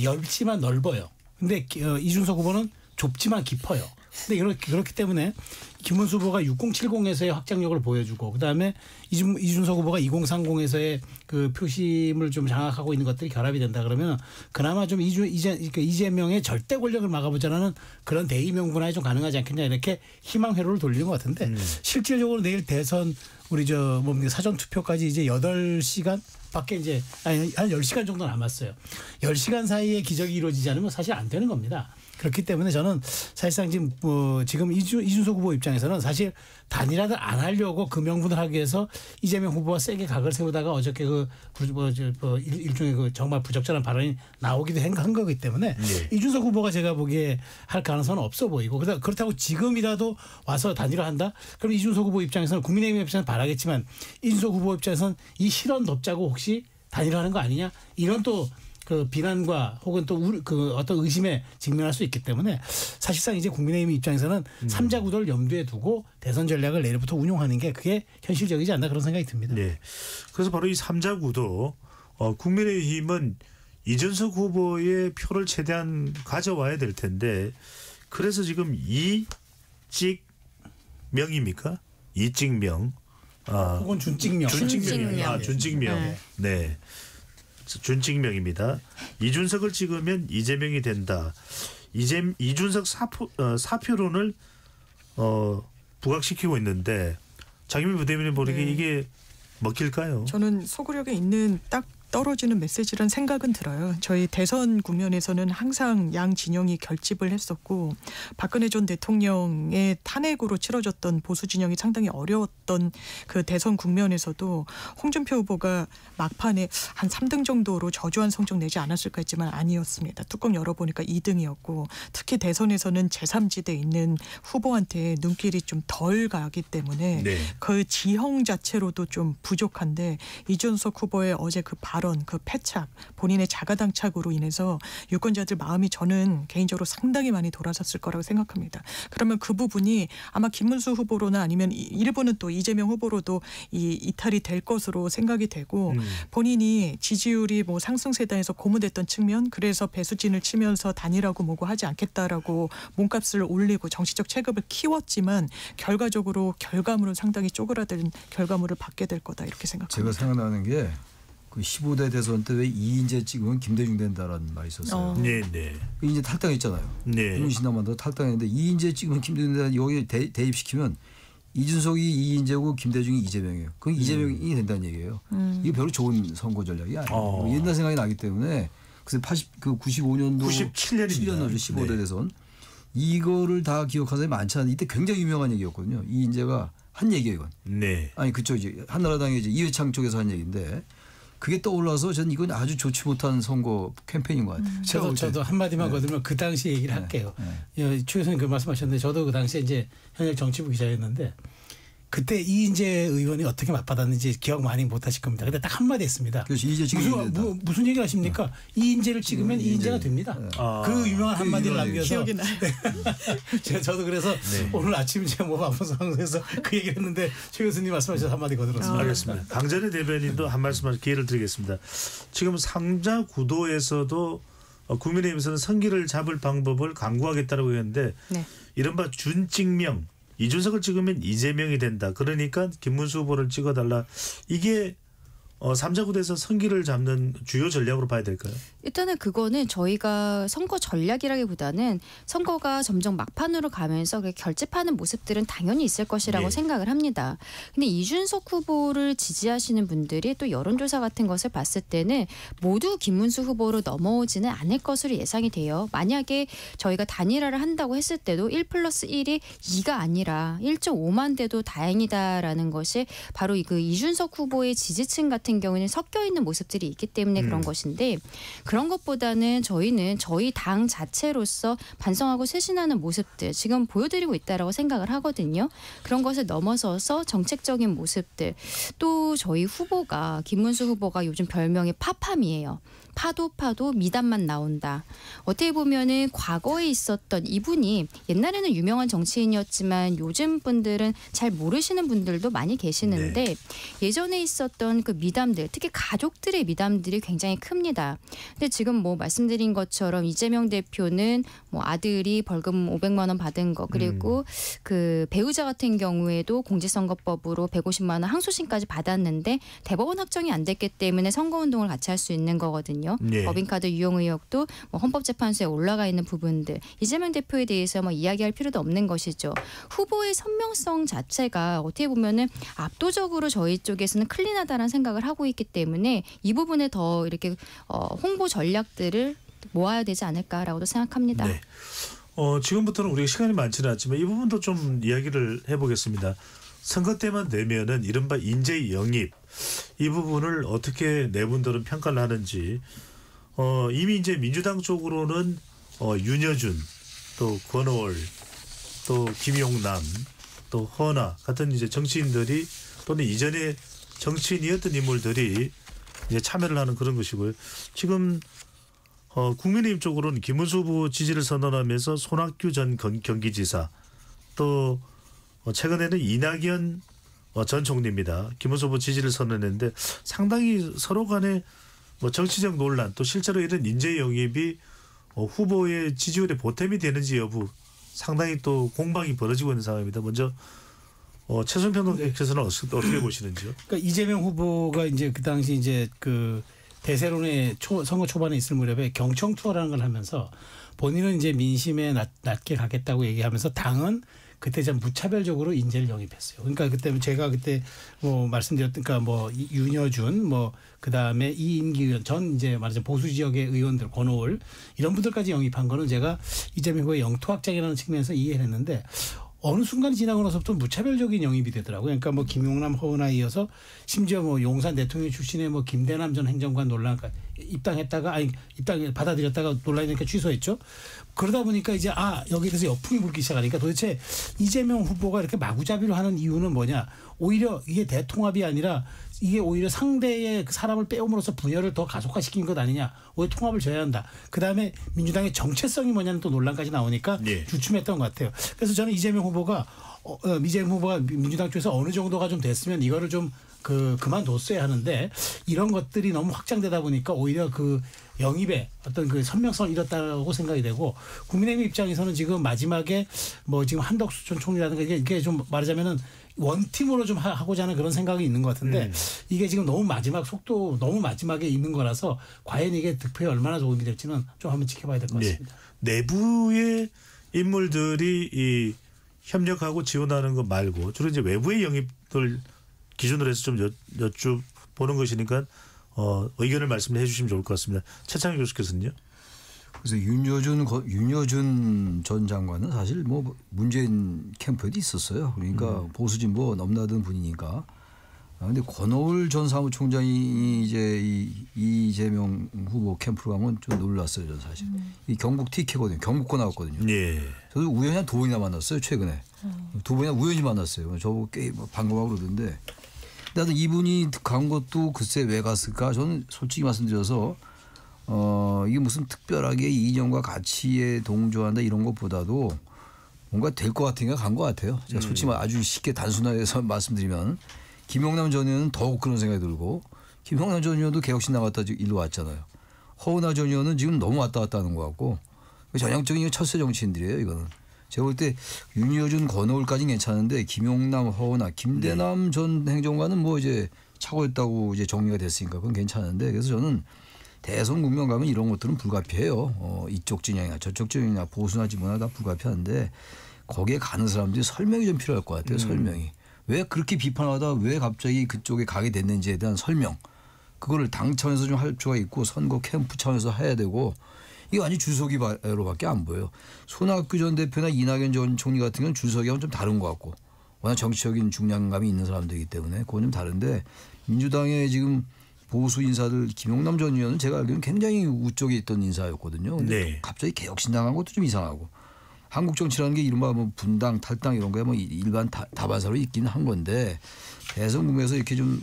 얇지만 넓어요. 근데 이준석 후보는 좁지만 깊어요. 근데 그렇기 때문에 김문수 후보가 6070에서의 확장력을 보여주고 그다음에 이준석 후보가 2030에서의 그 표심을 좀 장악하고 있는 것들이 결합이 된다 그러면 그나마 좀 이재명의 절대 권력을 막아보자는 그런 대의 명분화에 좀 가능하지 않겠냐 이렇게 희망 회로를 돌리는 것 같은데 실질적으로 내일 대선 우리 사전 투표까지 이제 8시간 밖에 이제 한 10시간 정도 남았어요. 10시간 사이에 기적이 이루어지지 않으면 사실 안 되는 겁니다. 그렇기 때문에 저는 사실상 지금 이준석 후보 입장에서는 사실 단일화를 안 하려고 그 명분을 하기 위해서 이재명 후보와 세게 각을 세우다가 어저께 일종의 그 정말 부적절한 발언이 나오기도 한 거기 때문에 이준석 후보가 제가 보기에 할 가능성은 없어 보이고 그렇다고 지금이라도 와서 단일화한다? 그럼 이준석 후보 입장에서는 국민의힘 입장에서는 바라겠지만 이준석 후보 입장에서는 이 실언 덮자고 혹시 단일화하는 거 아니냐? 이런 또 그 비난과 혹은 또 그 어떤 의심에 직면할 수 있기 때문에 사실상 이제 국민의힘 입장에서는 3자 구도를 염두에 두고 대선 전략을 내일부터 운용하는 게 그게 현실적이지 않나 그런 생각이 듭니다. 네. 그래서 바로 이 3자 구도 국민의힘은 이준석 후보의 표를 최대한 가져와야 될 텐데 그래서 지금 이찍명입니까? 이찍명. 혹은 준찍명. 준찍명. 네. 준찍명입니다. 이준석을 찍으면 이재명이 된다. 이준석 사표론을 부각시키고 있는데 장윤미 부대변인 보기에 이게 먹힐까요? 저는 소구력에 있는 딱 떨어지는 메시지란 생각은 들어요. 저희 대선 국면에서는 항상 양 진영이 결집을 했었고 박근혜 전 대통령의 탄핵으로 치러졌던 보수 진영이 상당히 어려웠던 그 대선 국면에서도 홍준표 후보가 막판에 한 3등 정도로 저조한 성적 내지 않았을까 했지만 아니었습니다. 뚜껑 열어보니까 2등이었고 특히 대선에서는 제3지대에 있는 후보한테 눈길이 좀 덜 가기 때문에 그 지형 자체로도 좀 부족한데 이준석 후보의 어제 그 발언 그 패착 본인의 자가당착으로 인해서 유권자들 마음이 저는 개인적으로 상당히 많이 돌아섰을 거라고 생각합니다. 그러면 그 부분이 아마 김문수 후보로나 아니면 일부는 또 이재명 후보로도 이탈이 될 것으로 생각이 되고 본인이 지지율이 뭐 상승세단에서 고무됐던 측면 그래서 배수진을 치면서 단일하고 뭐고 하지 않겠다라고 몸값을 올리고 정치적 체급을 키웠지만 결과적으로 결과물은 상당히 쪼그라든 결과물을 받게 될 거다 이렇게 생각합니다. 제가 생각나는 게 그 15대 대선 때 왜 이인재 찍으면 김대중 된다라는 말이 있었어요. 네. 이인재 탈당했잖아요. 윤신남한테 탈당했는데 이인재 찍으면 김대중 된다 여기 대입시키면 이준석이 이인재고 김대중이 이재명이에요. 그럼 이재명이 된다는 얘기예요. 이게 별로 좋은 선거 전략이 아니에요. 옛날 생각이 나기 때문에 그래서 95년도 97년입니다. 15대 대선 이거를 다 기억하는 사람이 많지 않은데 이때 굉장히 유명한 얘기였거든요. 이인재가 한 얘기예요, 이건. 네. 아니 그쪽 이제 한나라당의 이제 이회창 쪽에서 한 얘기인데 그게 떠올라서 저는 이건 아주 좋지 못한 선거 캠페인인 것 같아요. 저도 한마디만 거들면 그 당시 얘기를 할게요. 최 교수님 그 말씀하셨는데 저도 그 당시에 이제 현역 정치부 기자였는데 그때 이인재 의원이 어떻게 맞받았는지 기억 많이 못하실 겁니다. 근데 딱 한마디 했습니다. 그렇죠. 이제 지금 무슨 얘기를 하십니까? 이인재를 찍으면 이인재가 됩니다. 그 유명한 한마디를 남겨서 기억이 나요. 저도 그래서 오늘 아침 제가 뭐 바쁜 상황에서 그 얘기를 했는데 최 교수님 말씀하셔서 한마디 거들었습니다. 알겠습니다. 강전의 대변인도 한 말씀할 기회를 드리겠습니다. 지금 상자 구도에서도 국민의힘에서는 선기를 잡을 방법을 강구하겠다고 했는데 네. 이른바 준찍명 이준석을 찍으면 이재명이 된다. 그러니까 김문수 후보를 찍어달라. 이게 3자 구도에서 선기를 잡는 주요 전략으로 봐야 될까요? 일단은 그거는 저희가 선거 전략이라기보다는 선거가 점점 막판으로 가면서 결집하는 모습들은 당연히 있을 것이라고 예. 생각을 합니다. 근데 이준석 후보를 지지하시는 분들이 또 여론조사 같은 것을 봤을 때는 모두 김문수 후보로 넘어오지는 않을 것으로 예상이 돼요. 만약에 저희가 단일화를 한다고 했을 때도 1+1이 2가 아니라 1.5만 돼도 다행이다라는 것이 바로 그 이준석 후보의 지지층 같은 경우는 섞여 있는 모습들이 있기 때문에 그런 것인데 그런 것보다는 저희는 저희 당 자체로서 반성하고 쇄신하는 모습들 지금 보여드리고 있다라고 생각을 하거든요. 그런 것을 넘어서서 정책적인 모습들 또 저희 후보가 김문수 후보가 요즘 별명이 파팜이에요. 파도 미담만 나온다. 어떻게 보면은 과거에 있었던 이분이 옛날에는 유명한 정치인이었지만 요즘 분들은 잘 모르시는 분들도 많이 계시는데 네. 예전에 있었던 그 미담들 특히 가족들의 미담들이 굉장히 큽니다. 근데 지금 뭐 말씀드린 것처럼 이재명 대표는 뭐 아들이 벌금 500만 원 받은 거 그리고 그 배우자 같은 경우에도 공직선거법으로 150만 원 항소심까지 받았는데 대법원 확정이 안 됐기 때문에 선거운동을 같이 할 수 있는 거거든요. 네. 법인카드 유용 의혹도 뭐 헌법재판소에 올라가 있는 부분들 이재명 대표에 대해서 뭐 이야기할 필요도 없는 것이죠. 후보의 선명성 자체가 어떻게 보면은 압도적으로 저희 쪽에서는 클린하다는 생각을 하고 있기 때문에 이 부분에 더 이렇게 홍보 전략들을 모아야 되지 않을까라고도 생각합니다. 네. 지금부터는 우리가 시간이 많지는 않지만 이 부분도 좀 이야기를 해보겠습니다. 선거 때만 되면은 이른바 인재 영입 이 부분을 어떻게 네 분들은 평가를 하는지 이미 이제 민주당 쪽으로는 윤여준 또 권오월 또 김용남 또 허나 같은 이제 정치인들이 또는 이전에 정치인이었던 인물들이 이제 참여를 하는 그런 것이고요. 지금 국민의힘 쪽으로는 김문수 후보 지지를 선언하면서 손학규 전 경기지사 또 최근에는 이낙연 전 총리입니다. 김문수 후보 지지를 선언했는데 상당히 서로 간에 뭐 정치적 논란 또 실제로 이런 인재 영입이 후보의 지지율에 보탬이 되는지 여부 상당히 또 공방이 벌어지고 있는 상황입니다. 먼저 최순 평론가께서는 어떻게 보시는지요? 그러니까 이재명 후보가 이제 그 당시 이제 그 대세론의 선거 초반에 있을 무렵에 경청 투어라는 걸 하면서 본인은 이제 민심에 낮게 가겠다고 얘기하면서 당은 그때 좀 무차별적으로 인재를 영입했어요. 그러니까 그때 제가 그때 뭐 말씀드렸던 그러니까 뭐 윤여준 뭐 그다음에 이인기 의원 전 이제 말하자면 보수 지역의 의원들 권오월 이런 분들까지 영입한 거는 제가 이재명 후보의 영토확장이라는 측면에서 이해를 했는데 어느 순간 지나고 나서부터 무차별적인 영입이 되더라고요. 그러니까 뭐 김용남 허은하 이어서 심지어 뭐 용산 대통령 출신의 뭐 김대남 전 행정관 논란까지 입당했다가 입당 받아들였다가 논란이 되니까 취소했죠. 그러다 보니까 이제 여기에 대해서 역풍이 불기 시작하니까 도대체 이재명 후보가 이렇게 마구잡이로 하는 이유는 뭐냐. 오히려 이게 대통합이 아니라 이게 오히려 상대의 그 사람을 빼옴으로써 분열을 더 가속화시킨 것 아니냐. 오히려 통합을 져야 한다. 그다음에 민주당의 정체성이 뭐냐는 또 논란까지 나오니까 주춤했던 것 같아요. 그래서 저는 이재명 후보가 민주당 쪽에서 어느 정도가 좀 됐으면 이거를 좀 그만뒀어야 하는데 이런 것들이 너무 확장되다 보니까 오히려 그 영입의 어떤 그 선명성을 잃었다고 생각이 되고 국민의힘 입장에서는 지금 마지막에 뭐 지금 한덕수 전 총리라든가 이게 좀 말하자면은 원팀으로 좀 하고자 하는 그런 생각이 있는 것 같은데 이게 지금 너무 마지막에 있는 거라서 과연 이게 득표에 얼마나 도움이 될지는 좀 한번 지켜봐야 될 것 같습니다. 내부의 인물들이 이 협력하고 지원하는 것 말고 주로 이제 외부의 영입들 기준으로 해서 좀 여쭤보는 것이니까 의견을 말씀해 주시면 좋을 것 같습니다. 최창희 교수께서는요. 그래서 윤여준 전 장관은 사실 뭐 문재인 캠프에도 있었어요. 그러니까 보수 진보 넘나든 분이니까. 그런데 권오을 전 사무총장이 이제 이재명 후보 캠프로 가면 좀 놀랐어요. 저는 사실. 이 경북 TK거든요. 경북고 나왔거든요. 예. 저도 우연히 한 두 번이나 만났어요. 최근에. 두 번이나 우연히 만났어요. 저보고 꽤 반가워하고 그러던데. 나도 이분이 간 것도 글쎄 왜 갔을까? 저는 솔직히 말씀드려서 이게 무슨 특별하게 이념과 가치에 동조한다 이런 것보다도 뭔가 될 것 같으니까 간 것 같아요. 제가 솔직히 아주 쉽게 단순화해서 말씀드리면 김용남 전 의원은 더욱 그런 생각이 들고 김용남 전 의원도 개혁신 나갔다 일로 왔잖아요. 허은하 전 의원은 지금 너무 왔다 갔다 하는 것 같고 전형적인 철새 정치인들이에요. 이거는. 제가 볼 때 윤여준 권오을까지는 괜찮은데 김용남, 허은하, 김대남 전 행정관은 뭐 이제 차고했다고 이제 정리가 됐으니까 그건 괜찮은데 그래서 저는 대선 국면 가면 이런 것들은 불가피해요. 이쪽 진영이나 저쪽 진영이나 보수나 지모나 다 불가피한데 거기에 가는 사람들이 설명이 좀 필요할 것 같아요. 설명이. 왜 그렇게 비판하다 왜 갑자기 그쪽에 가게 됐는지에 대한 설명. 그거를 당 차원에서 좀 할 필요가 있고 선거 캠프 차원에서 해야 되고 이거 완전 줄서기로밖에 안 보여요. 손학규 전 대표나 이낙연 전 총리 같은 경우는 줄서기하고는 좀 다른 것 같고 워낙 정치적인 중량감이 있는 사람들이기 때문에 그건 좀 다른데 민주당의 지금 보수 인사들 김용남 전 의원은 제가 알기로는 굉장히 우쪽에 있던 인사였거든요. 근데 네. 갑자기 개혁신당한 것도 좀 이상하고 한국 정치라는 게 이른바 뭐 분당, 탈당 이런 거에 뭐 일반 다반사로 있기는 한 건데 대선 국면에서 이렇게 좀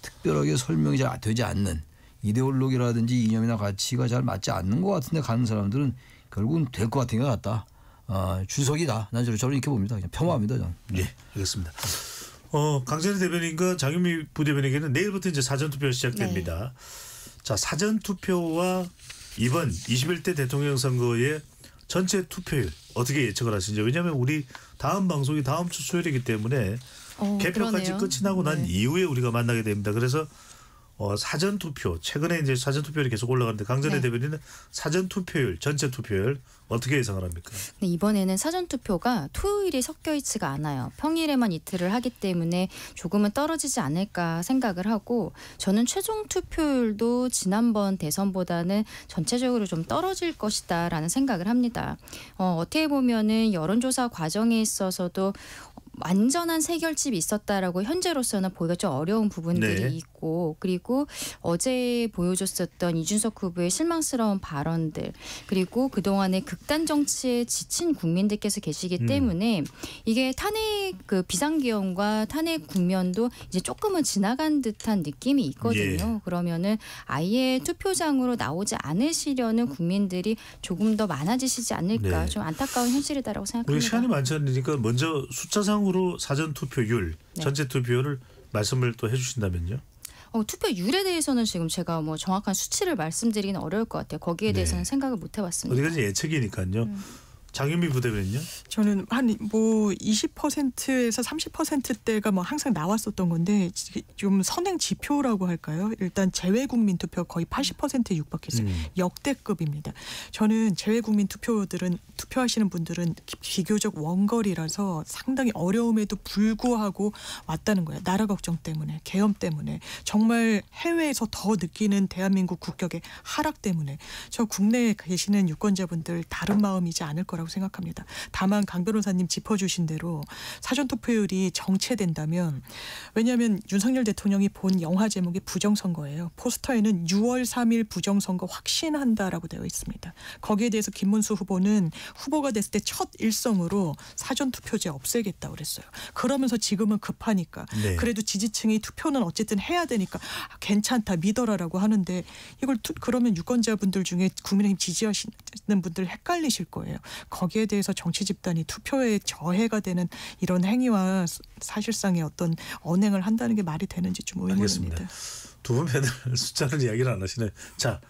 특별하게 설명이 잘 되지 않는 이데올로기라든지 이념이나 가치가 잘 맞지 않는 것 같은데 가는 사람들은 결국은 될 것 같은 것 같다. 주석이다. 난 저는 이렇게 봅니다. 그냥 폄하합니다. 저는. 예, 알겠습니다. 강찬희 대변인과 장윤미 부대변인에게는 내일부터 이제 사전투표가 시작됩니다. 자, 사전투표와 이번 21대 대통령 선거의 전체 투표율 어떻게 예측을 하시는지. 왜냐하면 우리 다음 방송이 다음 주 수요일이기 때문에 개표까지 그러네요. 끝이 나고 난 이후에 우리가 만나게 됩니다. 그래서 사전투표 최근에 이제 사전투표율이 계속 올라가는데 강찬희 대변인은 사전투표율 전체 투표율 어떻게 예상을 합니까? 네, 이번에는 사전투표가 토요일이 섞여 있지가 않아요. 평일에만 이틀을 하기 때문에 조금은 떨어지지 않을까 생각을 하고 저는 최종 투표율도 지난번 대선보다는 전체적으로 좀 떨어질 것이다라는 생각을 합니다. 어떻게 보면은 여론조사 과정에 있어서도 완전한 세결집이 있었다라고 현재로서는 보기가 좀 어려운 부분들이 있고 그리고 어제 보여줬었던 이준석 후보의 실망스러운 발언들 그리고 그동안의 극단 정치에 지친 국민들께서 계시기 때문에 이게 탄핵 그 비상기원과 탄핵 국면도 이제 조금은 지나간 듯한 느낌이 있거든요. 그러면은 아예 투표장으로 나오지 않으시려는 국민들이 조금 더 많아지시지 않을까 좀 안타까운 현실이다라고 생각합니다. 우리 시간이 많지 않으니까 먼저 숫자상으로 사전 투표율 전체 투표율을 말씀을 또 해주신다면요. 투표율에 대해서는 지금 제가 뭐 정확한 수치를 말씀드리기는 어려울 것 같아요. 거기에 대해서는 생각을 못 해봤습니다. 어디까지 예측이니까요. 장윤미 부대변인요? 저는 한 뭐 20%에서 30%대가 뭐 항상 나왔었던 건데 좀 선행 지표라고 할까요? 일단 재외국민 투표 거의 80%에 육박했어요. 역대급입니다. 저는 재외국민 투표하시는 분들은 비교적 원거리라서 상당히 어려움에도 불구하고 왔다는 거예요. 나라 걱정 때문에, 계엄 때문에, 정말 해외에서 더 느끼는 대한민국 국격의 하락 때문에 저 국내에 계시는 유권자분들 다른 마음이지 않을 거라고 생각합니다. 다만 강 변호사님 짚어주신 대로 사전투표율이 정체된다면 왜냐하면 윤석열 대통령이 본 영화 제목이 부정선거예요. 포스터에는 6월 3일 부정선거 확신한다라고 되어 있습니다. 거기에 대해서 김문수 후보는 후보가 됐을 때 첫 일성으로 사전투표제 없애겠다고 그랬어요. 그러면서 지금은 급하니까 그래도 지지층이 투표는 어쨌든 해야 되니까 괜찮다 믿어라라고 하는데 이걸 그러면 유권자분들 중에 국민의힘 지지하시는 분들 헷갈리실 거예요. 거기에 대해서 정치 집단이 투표에 저해가 되는 이런 행위와 사실상의 어떤 언행을 한다는 게 말이 되는지 좀 의문입니다. 두 분 패널 숫자를 이야기를 안 하시네. 자,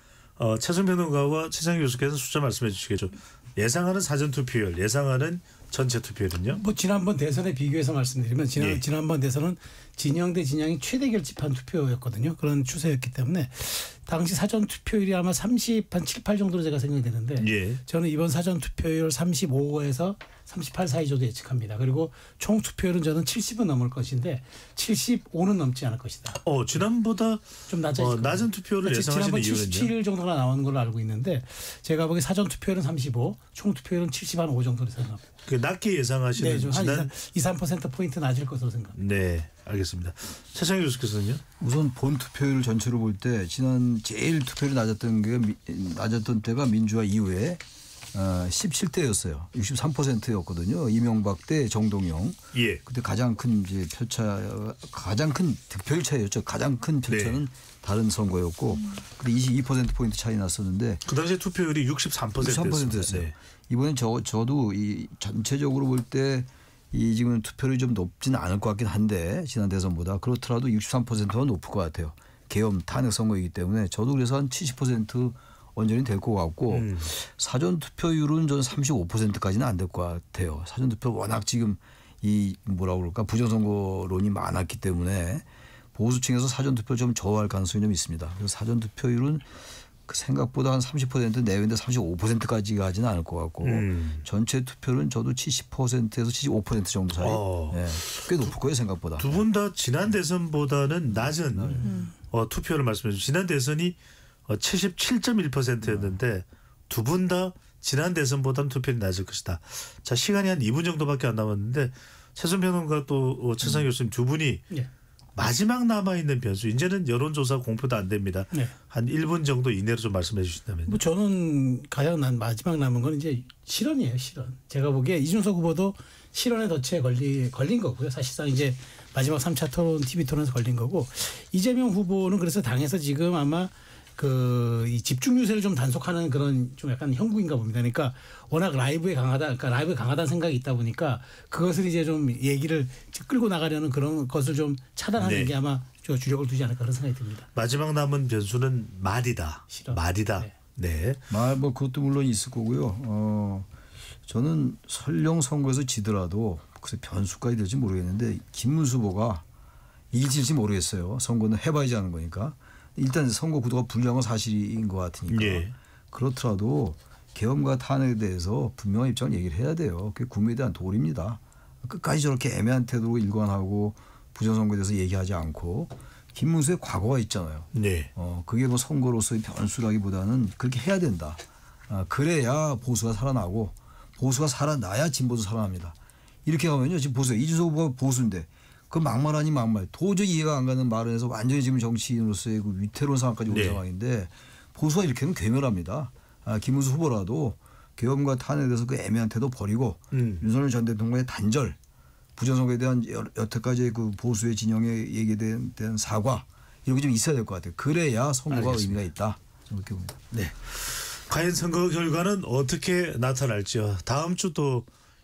최선 평론가와 최상희 교수께서 숫자 말씀해 주시겠죠. 예상하는 사전 투표율, 예상하는 전체 투표율은요? 뭐 지난번 대선에 비교해서 말씀드리면 지난번 대선은 진영 대 진영이 최대 결집한 투표였거든요. 그런 추세였기 때문에 당시 사전 투표율이 아마 30한 7, 8 정도로 제가 생각이 되는데 예. 저는 이번 사전 투표율 35에서 38 사이 정도 예측합니다. 그리고 총 투표율은 저는 70은 넘을 것인데 75는 넘지 않을 것이다. 지난보다 좀 낮은 투표를 예상하시는 이유는요? 77 정도가 나오는 걸로 알고 있는데 제가 보기에 사전 투표율은 35, 총 투표율은 70한5 정도로 생각합니다. 낮게 예상하시는 네, 좀한 2~3% 포인트 낮을 것으로 생각합니다. 네, 알겠습니다. 최창희 교수께서는요? 우선 본 투표율 전체로 볼 때 지난 제일 투표율이 낮았던 때가 민주화 이후에 17대였어요. 63%였거든요. 이명박 대 정동영. 예. 그때 가장 큰 이제 가장 큰 득표율 차이였죠. 가장 큰 편차는 다른 선거였고, 근데 22% 포인트 차이 났었는데 그 당시에 투표율이 63%였어요. 네. 이번엔 저도 이 전체적으로 볼 때 이 지금 투표율이 좀 높지는 않을 것 같긴 한데 지난 대선보다 그렇더라도 63%가 높을 것 같아요. 계엄 탄핵 선거이기 때문에 저도 그래서 한 70% 원전이 될 것 같고 사전 투표율은 저는 35%까지는 안 될 것 같아요. 사전 투표 워낙 지금 이 뭐라고 그럴까 부정선거론이 많았기 때문에 보수층에서 사전 투표 좀 저하할 가능성이 좀 있습니다. 그래서 사전 투표율은 생각보다 한 30% 내외인데 35%까지 가지는 않을 것 같고 전체 투표는 저도 70%에서 75% 정도 사이. 네, 꽤 높을 거예요 생각보다. 두 분 다 지난 대선보다는 낮은 투표를 말씀해 주신 지난 대선이 77.1%였는데 두 분 다 지난 대선보다는 투표율이 낮을 것이다. 자, 시간이 한 2분 정도밖에 안 남았는데 최선 평론가 또 최상희 교수님 두 분이 네. 마지막 남아있는 변수 이제는 여론조사 공표도 안 됩니다. 네. 한 1분 정도 이내로 좀 말씀해 주신다면요. 뭐 저는 가장 마지막 남은 건 이제 실언이에요. 실언. 제가 보기에 이준석 후보도 실언의 덫에 걸린 거고요. 사실상 이제 마지막 3차 토론 TV 토론에서 걸린 거고 이재명 후보는 그래서 당에서 지금 아마 이 집중 유세를 좀 단속하는 그런 좀 약간 형국인가 봅니다. 그러니까 워낙 라이브에 강하다는 생각이 있다 보니까 그것을 이제 좀 얘기를 끌고 나가려는 그런 것을 좀 차단하는 네. 게 아마 주력을 두지 않을까 그런 생각이 듭니다. 마지막 남은 변수는 말이다. 실언. 말이다. 네. 뭐 그것도 물론 있을 거고요. 저는 설령 선거에서 지더라도 글쎄 변수까지 될지 모르겠는데 김문수 후보가 이길지 모르겠어요. 선거는 해봐야지 하는 거니까. 일단 선거 구도가 불리한 건 사실인 것 같으니까. 예. 그렇더라도 계엄과 탄핵에 대해서 분명한 입장을 얘기를 해야 돼요. 그게 국민에 대한 도리입니다. 끝까지 저렇게 애매한 태도로 일관하고 부정선거에 대해서 얘기하지 않고 김문수의 과거가 있잖아요. 네. 그게 뭐 선거로서의 변수라기보다는 그렇게 해야 된다. 그래야 보수가 살아나고 보수가 살아나야 진보도 살아납니다. 이렇게 하면요. 지금 보세요. 이준석 후보가 보수인데 그 막말 아닌 막말 도저히 이해가 안 가는 말을 해서 완전히 지금 정치인으로서의 그 위태로운 상황까지 온 네. 상황인데 보수가 이렇게 하면 괴멸합니다. 김문수 후보라도 계엄과 탄핵에 대해서 그 애매한 태도 버리고 윤석열 전 대통령의 단절 부정선거에 대한 여태까지의 그 보수의 진영의 얘기에 대한 사과 이런 게 좀 있어야 될 것 같아요. 그래야 선거가 알겠습니다. 의미가 있다. 저는 그렇게 봅니다. 네. 과연 선거 결과는 어떻게 나타날지요. 다음 주 또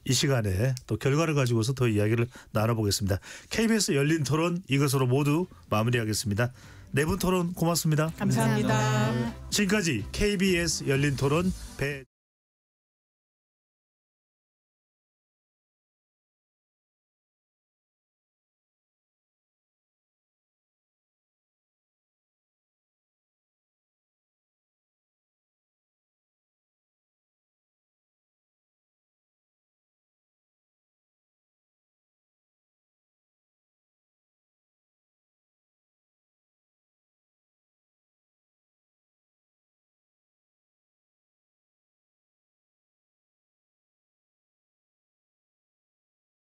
이 시간에 또 결과를 가지고서 더 이야기를 나눠보겠습니다. KBS 열린 토론 이것으로 모두 마무리하겠습니다. 네 분 토론 고맙습니다. 감사합니다. 지금까지 KBS 열린 토론